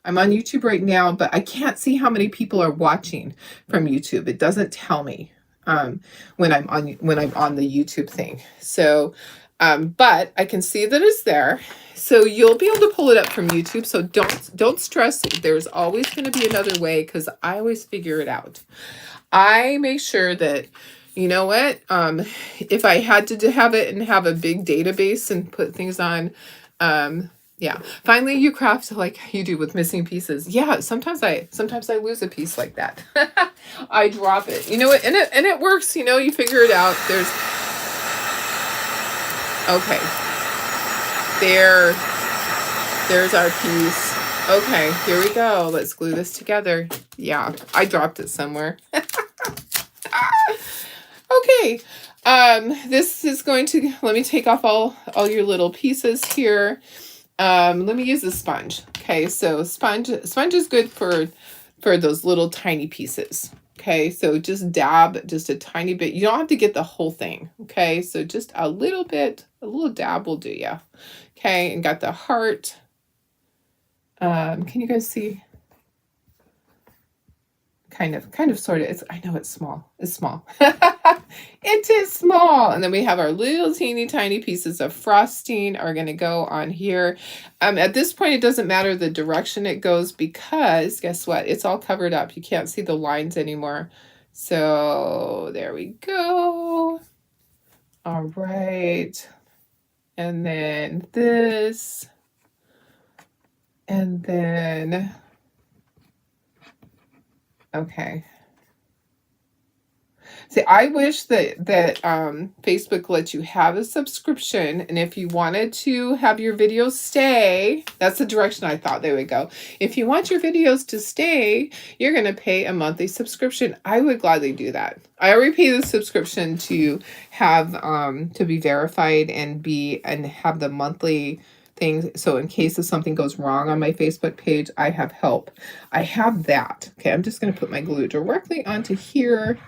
I'm on YouTube right now, but I can't see how many people are watching from YouTube. It doesn't tell me when I'm on the YouTube thing. So, but I can see that it's there. So you'll be able to pull it up from YouTube. So don't stress. There's always going to be another way, because I always figure it out. I make sure that, you know what, if I had to have it and have a big database and put things on, yeah. Finally, you craft like you do with missing pieces. Yeah, sometimes I lose a piece like that. I drop it. You know what? And it works. You know, you figure it out. Okay. There's our piece. Okay, here we go. Let's glue this together. Yeah, I dropped it somewhere. Okay. This is going to, let me take off all your little pieces here. Let me use a sponge. Okay, so sponge is good for those little tiny pieces. Okay, so just dab just a tiny bit. You don't have to get the whole thing. Okay, so just a little bit, a little dab will do ya. Okay, and got the heart. Can you guys see? Kind of, sort of. I know it's small. It's small. It is small. And then we have our little teeny tiny pieces of frosting are going to go on here. At this point, it doesn't matter the direction it goes, because guess what? It's all covered up. You can't see the lines anymore. So there we go. All right. And then this. And then, okay. See, I wish that Facebook lets you have a subscription, and if you wanted to have your videos stay, that's the direction I thought they would go. If you want your videos to stay, you're going to pay a monthly subscription. I would gladly do that. I already pay the subscription to have to be verified and have the monthly things. So in case if something goes wrong on my Facebook page, I have help. I have that. Okay, I'm just going to put my glue directly onto here.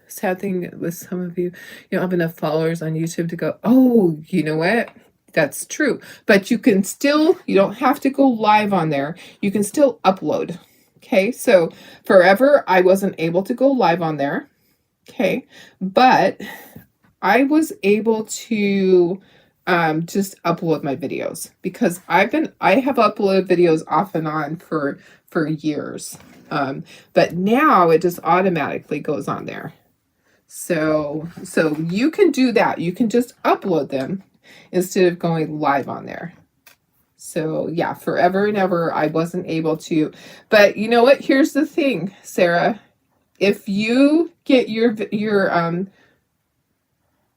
Sad thing with some of you don't have enough followers on YouTube to go, oh, you know what? That's true. But you don't have to go live on there. You can still upload. Okay, so forever I wasn't able to go live on there. Okay, but I was able to just upload my videos, because I have uploaded videos off and on for years. But now it just automatically goes on there. So you can do that. You can just upload them instead of going live on there. So yeah, forever and ever I wasn't able to. But you know what? Here's the thing, Sarah. If you get your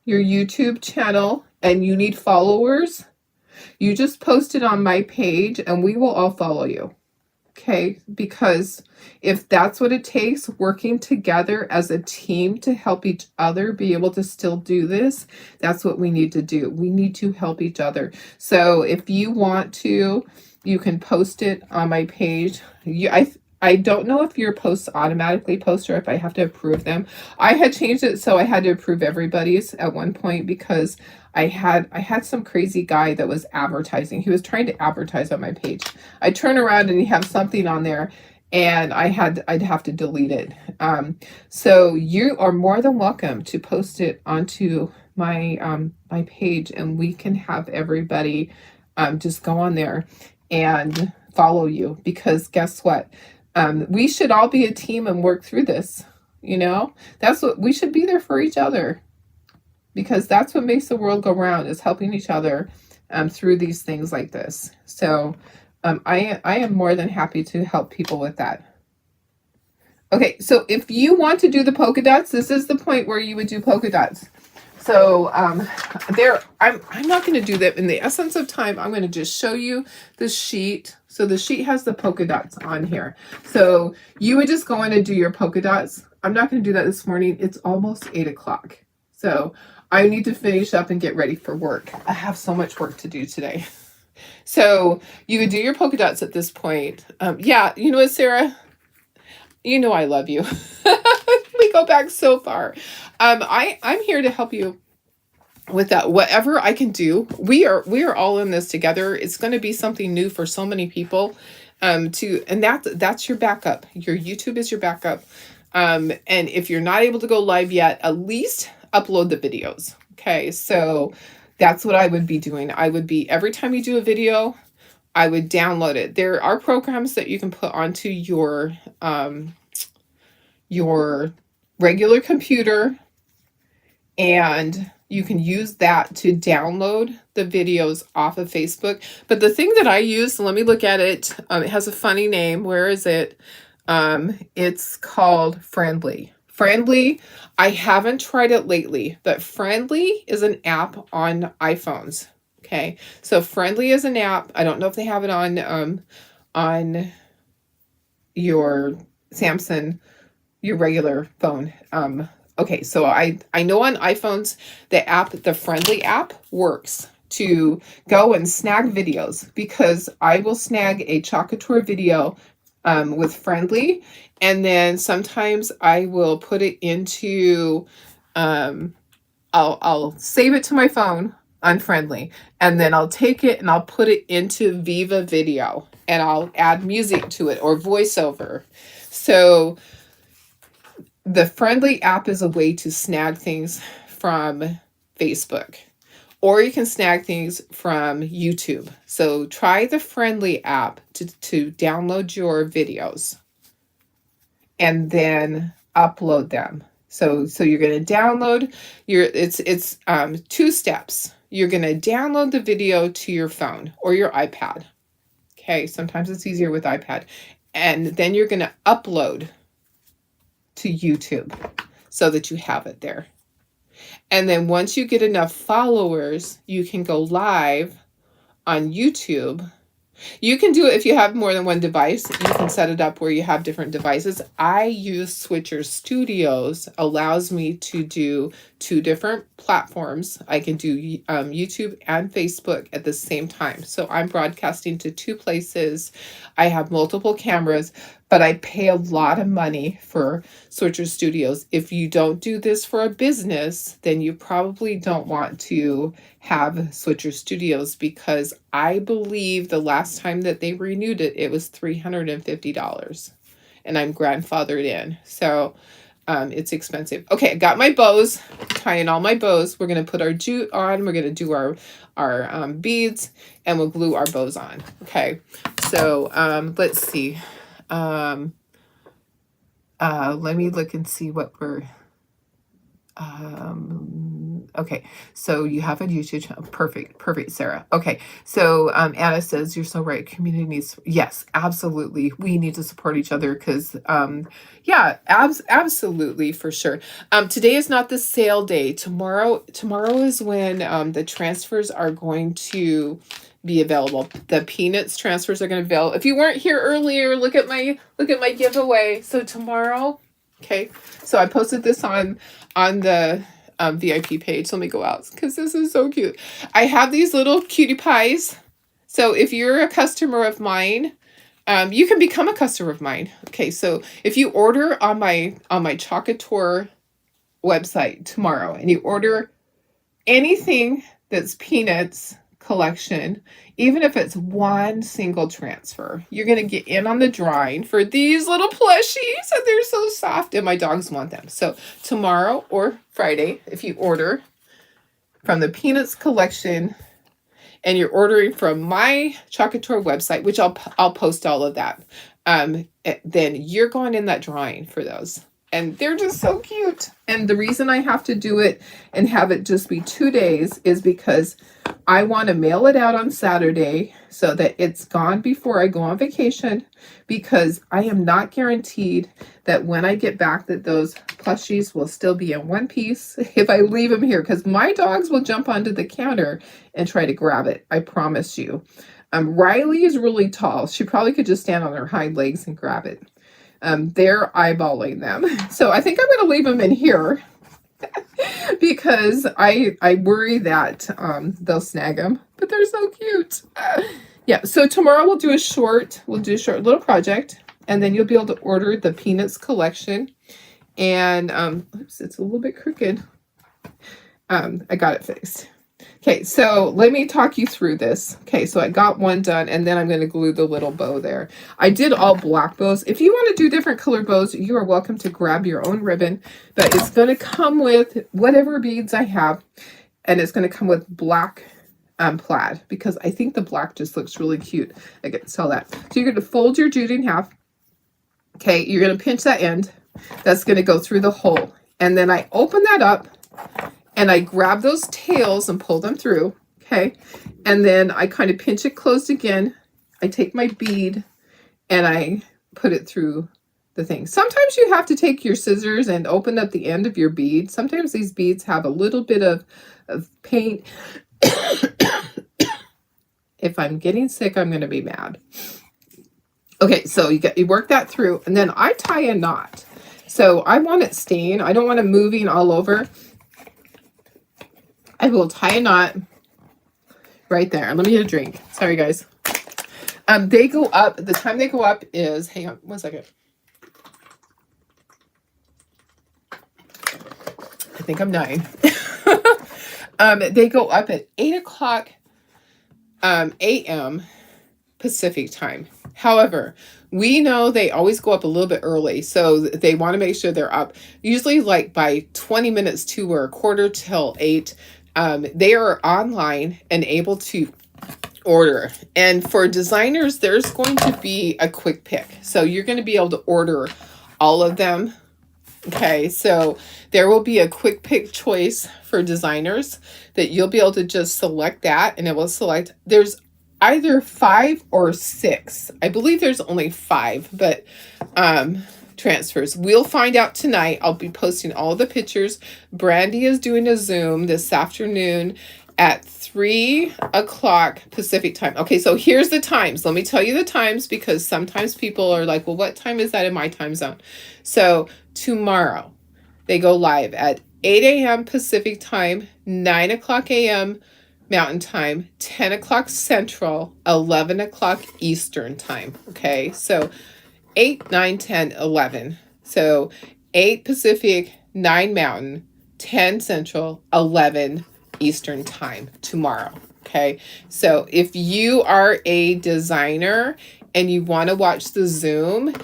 YouTube channel and you need followers, you just post it on my page and we will all follow you. Okay, because if that's what it takes, working together as a team to help each other be able to still do this, that's what we need to do. We need to help each other. So if you want to, you can post it on my page. I don't know if your posts automatically post or if I have to approve them. I had changed it so I had to approve everybody's at one point, because I had some crazy guy that was advertising. He was trying to advertise on my page. I turn around and he have something on there, and I'd have to delete it. So you are more than welcome to post it onto my my page, and we can have everybody just go on there and follow you, because guess what? We should all be a team and work through this. You know, that's what we should be there for each other, because that's what makes the world go round, is helping each other through these things like this. So I am more than happy to help people with that. Okay, so if you want to do the polka dots, this is the point where you would do polka dots. So I'm not going to do that in the essence of time. I'm going to just show you the sheet. So the sheet has the polka dots on here. So you would just go in and do your polka dots. I'm not going to do that this morning. It's almost 8 o'clock. So I need to finish up and get ready for work. I have so much work to do today. So you could do your polka dots at this point. Yeah, you know what, Sarah? You know I love you. We go back so far. I'm here to help you with that. Whatever I can do. We are all in this together. It's going to be something new for so many people. And that's your backup. Your YouTube is your backup. And if you're not able to go live yet, at least upload the videos. Okay, so that's what I would be doing. I would be, every time you do a video, I would download it. There are programs that you can put onto your regular computer, and you can use that to download the videos off of Facebook. But the thing that I use, let me look at it. It has a funny name. Where is it? It's called Friendly. Friendly, I haven't tried it lately, but Friendly is an app on iPhones. Okay, so Friendly is an app. I don't know if they have it on your Samsung, your regular phone. Okay, so I know on iPhones the Friendly app works to go and snag videos, because I will snag a Chocator video with Friendly, and then sometimes I will put it into I'll save it to my phone on Friendly, and then I'll take it and I'll put it into Viva Video, and I'll add music to it or voiceover. So the Friendly app is a way to snag things from Facebook, or you can snag things from YouTube. So try the Friendly app to download your videos and then upload them. So you're going to download it's 2 steps. You're going to download the video to your phone or your iPad. Okay, sometimes it's easier with iPad. And then you're going to upload to YouTube so that you have it there. And then once you get enough followers, you can go live on YouTube. You can do it if you have more than one device. You can set it up where you have different devices. I use Switcher Studios, allows me to do 2 different platforms. I can do YouTube and Facebook at the same time. So I'm broadcasting to 2 places. I have multiple cameras, but I pay a lot of money for Switcher Studios. If you don't do this for a business, then you probably don't want to have Switcher Studios, because I believe the last time that they renewed it, it was $350, and I'm grandfathered in. So it's expensive. Okay, I got my bows, tying all my bows. We're going to put our jute on. We're going to do our beads, and we'll glue our bows on. Okay, so let's see. Let me look and see what we're, okay, so you have a YouTube channel. Perfect, Sarah. Okay, so Anna says, you're so right. Community needs, yes, absolutely. We need to support each other, because, yeah, absolutely, for sure. Today is not the sale day. Tomorrow is when the transfers are going to be available. The Peanuts transfers are going to be available. If you weren't here earlier, look at my giveaway. So tomorrow, okay. So I posted this on the VIP page. Let me go out because this is so cute. I have these little cutie pies. So if you're a customer of mine, you can become a customer of mine. Okay, so if you order on my Chocator website tomorrow, and you order anything that's Peanuts collection, even if it's one single transfer, you're going to get in on the drawing for these little plushies, and they're so soft, and my dogs want them. So tomorrow or Friday, if you order from the Peanuts collection and you're ordering from my Chocator website, which I'll post all of that, then you're going in that drawing for those. And they're just so cute. And the reason I have to do it and have it just be 2 days is because I want to mail it out on Saturday so that it's gone before I go on vacation, because I am not guaranteed that when I get back that those plushies will still be in one piece if I leave them here, because my dogs will jump onto the counter and try to grab it. I promise you. Riley is really tall. She probably could just stand on her hind legs and grab it. They're eyeballing them. So I think I'm going to leave them in here. because I worry that they'll snag them, but they're so cute. Yeah, so tomorrow we'll do a short little project, and then you'll be able to order the Peanuts collection. And oops, it's a little bit crooked. I got it fixed. Okay, so let me talk you through this. Okay, so I got one done, and then I'm going to glue the little bow there. I did all black bows. If you want to do different color bows, you are welcome to grab your own ribbon, but it's going to come with whatever beads I have, and it's going to come with black plaid, because I think the black just looks really cute. I can tell that. So you're going to fold your jute in half. Okay, you're going to pinch that end. That's going to go through the hole. And then I open that up, and I grab those tails and pull them through, okay? And then I kind of pinch it closed again. I take my bead and I put it through the thing. Sometimes you have to take your scissors and open up the end of your bead. Sometimes these beads have a little bit of paint. If I'm getting sick, I'm going to be mad. Okay, so you work that through, and then I tie a knot. So I want it staying. I don't want it moving all over. I will tie a knot right there. Let me get a drink. Sorry, guys. They go up. The time they go up is, hang on 1 second. I think I'm dying. They go up at 8 o'clock a.m. Pacific time. However, we know they always go up a little bit early, so they want to make sure they're up usually like by 20 minutes to or a quarter till 8. They are online and able to order. And for designers, there's going to be a quick pick. So you're going to be able to order all of them. Okay, so there will be a quick pick choice for designers that you'll be able to just select that, and it will select. There's either 5 or 6. I believe there's only 5, but transfers. We'll find out tonight. I'll be posting all the pictures. Brandy is doing a Zoom this afternoon at 3 o'clock Pacific time. Okay, so here's the times. Let me tell you the times, because sometimes people are like, well, what time is that in my time zone? So tomorrow they go live at 8 a.m. Pacific time, 9 o'clock a.m. Mountain time, 10 o'clock Central, 11 o'clock Eastern time. Okay, so 8, 9, 10, 11. So 8 Pacific, 9 Mountain, 10 Central, 11 Eastern time tomorrow. Okay, so if you are a designer and you want to watch the Zoom,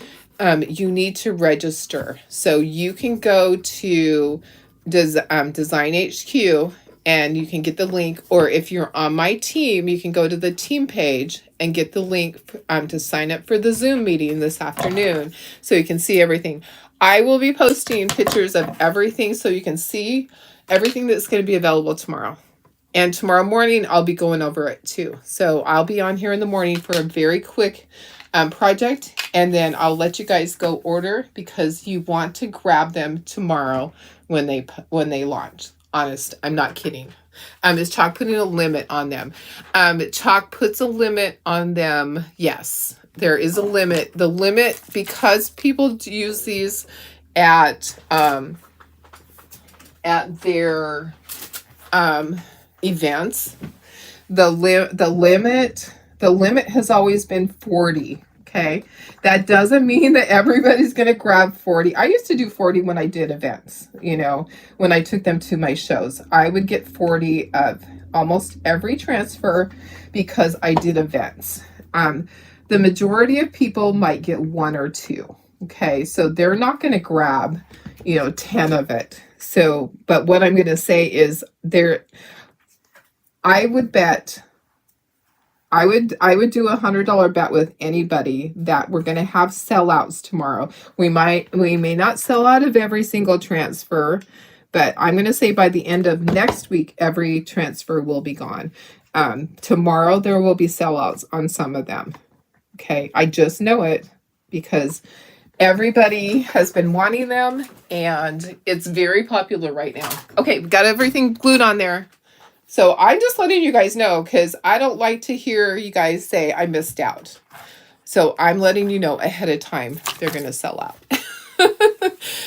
you need to register. So you can go to Design HQ and you can get the link, or if you're on my team, you can go to the team page and get the link to sign up for the Zoom meeting this afternoon so you can see everything. I will be posting pictures of everything so you can see everything that's going to be available tomorrow. And tomorrow morning, I'll be going over it too. So I'll be on here in the morning for a very quick project, and then I'll let you guys go order, because you want to grab them tomorrow when they launch. Honest, I'm not kidding. Is Chalk putting a limit on them? Chalk puts a limit on them. Yes, there is a limit. The limit, because people use these at their events. The limit has always been 40. Okay, that doesn't mean that everybody's going to grab 40. I used to do 40 when I did events, when I took them to my shows. I would get 40 of almost every transfer because I did events. The majority of people might get 1 or 2. Okay, so they're not going to grab, 10 of it. So, but what I'm going to say is I would bet, I would do $100 bet with anybody that we're going to have sellouts tomorrow. We may not sell out of every single transfer, but I'm going to say by the end of next week, every transfer will be gone. Tomorrow there will be sellouts on some of them. Okay, I just know it because everybody has been wanting them and it's very popular right now. Okay, we got everything glued on there. So I'm just letting you guys know, because I don't like to hear you guys say I missed out. So I'm letting you know ahead of time they're going to sell out.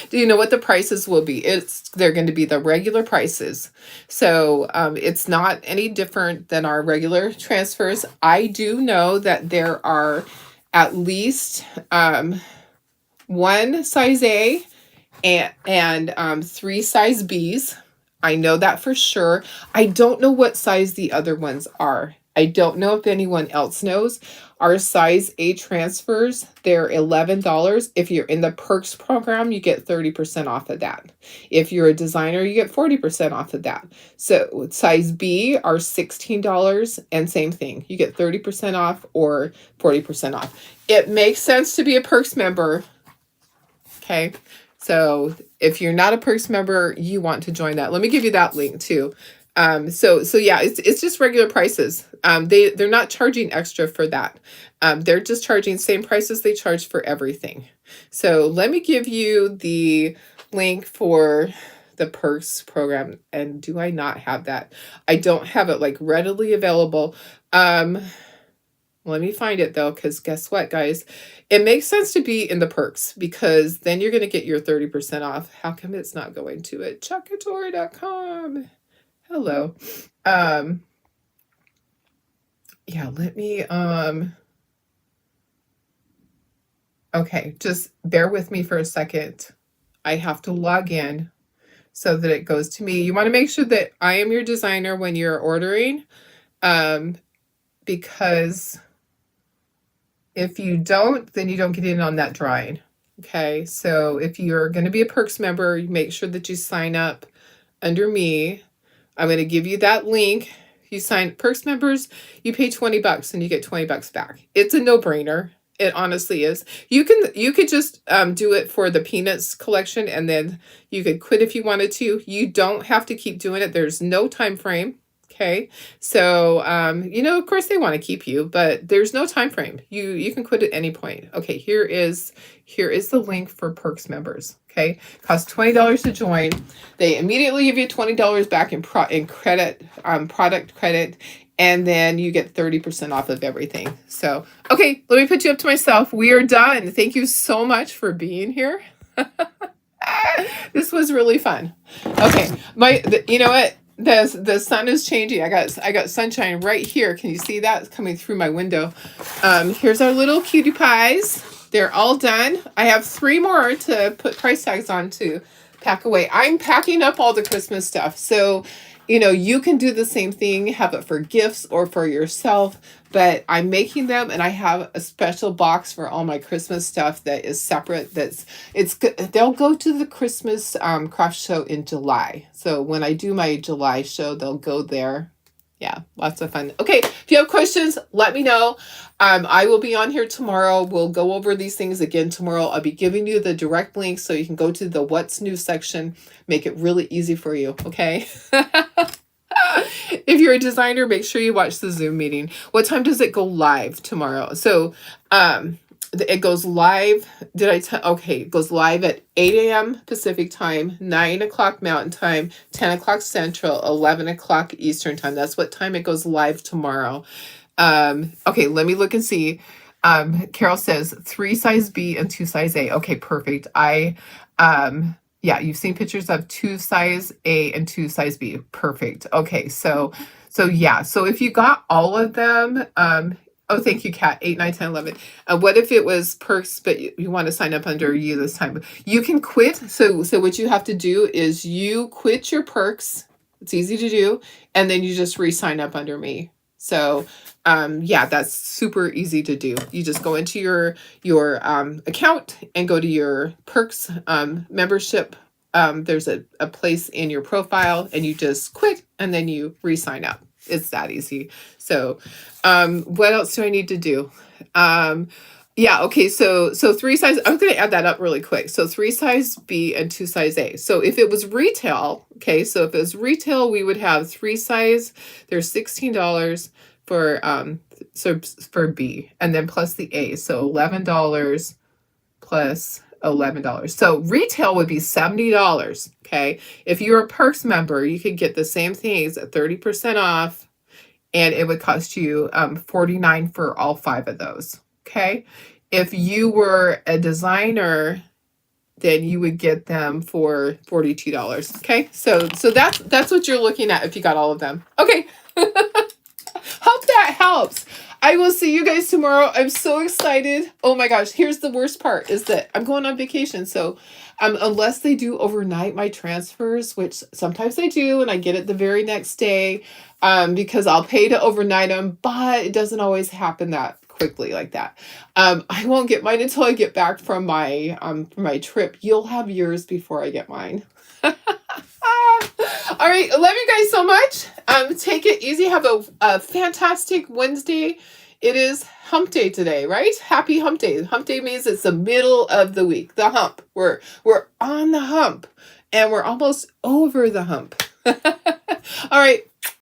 Do you know what the prices will be? They're going to be the regular prices. So it's not any different than our regular transfers. I do know that there are at least one size A and three size Bs. I know that for sure. I don't know what size the other ones are. I don't know if anyone else knows. Our size A transfers, they're $11. If you're in the perks program, you get 30% off of that. If you're a designer, you get 40% off of that. So size B are $16, and same thing. You get 30% off or 40% off. It makes sense to be a perks member. Okay. So if you're not a perks member, you want to join that. Let me give you that link too. So yeah, it's just regular prices. They're not charging extra for that. They're just charging same prices they charge for everything. So let me give you the link for the perks program. And do I not have that? I don't have it like readily available. Let me find it though, because guess what, guys? It makes sense to be in the perks because then you're going to get your 30% off. How come it's not going to it? Chuckatori.com. Hello. Yeah, let me, okay, just bear with me for a second. I have to log in so that it goes to me. You want to make sure that I am your designer when you're ordering, because if you don't, then you don't get in on that drawing. Okay, so if you're going to be a perks member, you make sure that you sign up under me. I'm going to give you that link. You sign perks members, you pay $20 and you get $20 back. It's a no-brainer. It honestly is. You could just do it for the Peanuts collection and then you could quit if you wanted to. You don't have to keep doing it. There's no time frame. Okay, so of course they want to keep you, but there's no time frame. You can quit at any point. Okay, here is the link for perks members. Okay, costs $20 to join. They immediately give you $20 back in credit, product credit, and then you get 30% off of everything. So okay, let me put you up to myself. We are done. Thank you so much for being here. This was really fun. Okay, you know what? The sun is changing. I got sunshine right here. Can you see that? It's coming through my window. Here's our little cutie pies. They're all done. I have 3 more to put price tags on to pack away. I'm packing up all the Christmas stuff. So, you can do the same thing, have it for gifts or for yourself, but I'm making them and I have a special box for all my Christmas stuff that is separate. They'll go to the Christmas craft show in July. So when I do my July show, they'll go there. Yeah, lots of fun. Okay, if you have questions, let me know. I will be on here tomorrow. We'll go over these things again tomorrow. I'll be giving you the direct link so you can go to the What's New section. Make it really easy for you, okay? If you're a designer, make sure you watch the Zoom meeting. What time does it go live tomorrow? So it goes live. Okay, it goes live at 8 a.m. Pacific time, 9 o'clock Mountain time, 10 o'clock Central, 11 o'clock Eastern time. That's what time it goes live tomorrow. Okay, let me look and see. Carol says 3 size B and 2 size A. Okay, perfect. Yeah, you've seen pictures of 2 size A and 2 size B. Perfect. Okay, so yeah. So if you got all of them, oh, thank you, Kat. 8, 9, 10, 11. What if it was perks, but you want to sign up under you this time? You can quit. So what you have to do is you quit your perks. It's easy to do. And then you just re-sign up under me. So yeah, that's super easy to do. You just go into your account and go to your perks membership. There's a place in your profile and you just quit and then you re-sign up. It's that easy. So what else do I need to do? Yeah, okay, so 3 size, I'm going to add that up really quick. So 3 size B and 2 size A. So if it was retail, okay, so if it was retail, we would have 3 size, there's $16 for B, and then plus the A, so $11 plus $11. So retail would be $70, okay? If you're a perks member, you could get the same things at 30% off, and it would cost you $49 for all 5 of those. Okay, if you were a designer, then you would get them for $42. Okay, so that's what you're looking at if you got all of them. Okay. Hope that helps. I will see you guys tomorrow. I'm so excited. Oh my gosh, here's the worst part is that I'm going on vacation. So unless they do overnight my transfers, which sometimes they do, and I get it the very next day, because I'll pay to overnight them, but it doesn't always happen that quickly like that. I won't get mine until I get back from my trip. You'll have yours before I get mine. All right. I love you guys so much. Take it easy. Have a fantastic Wednesday. It is hump day today, right? Happy hump day. Hump day means it's the middle of the week. The hump. We're on the hump and we're almost over the hump. All right.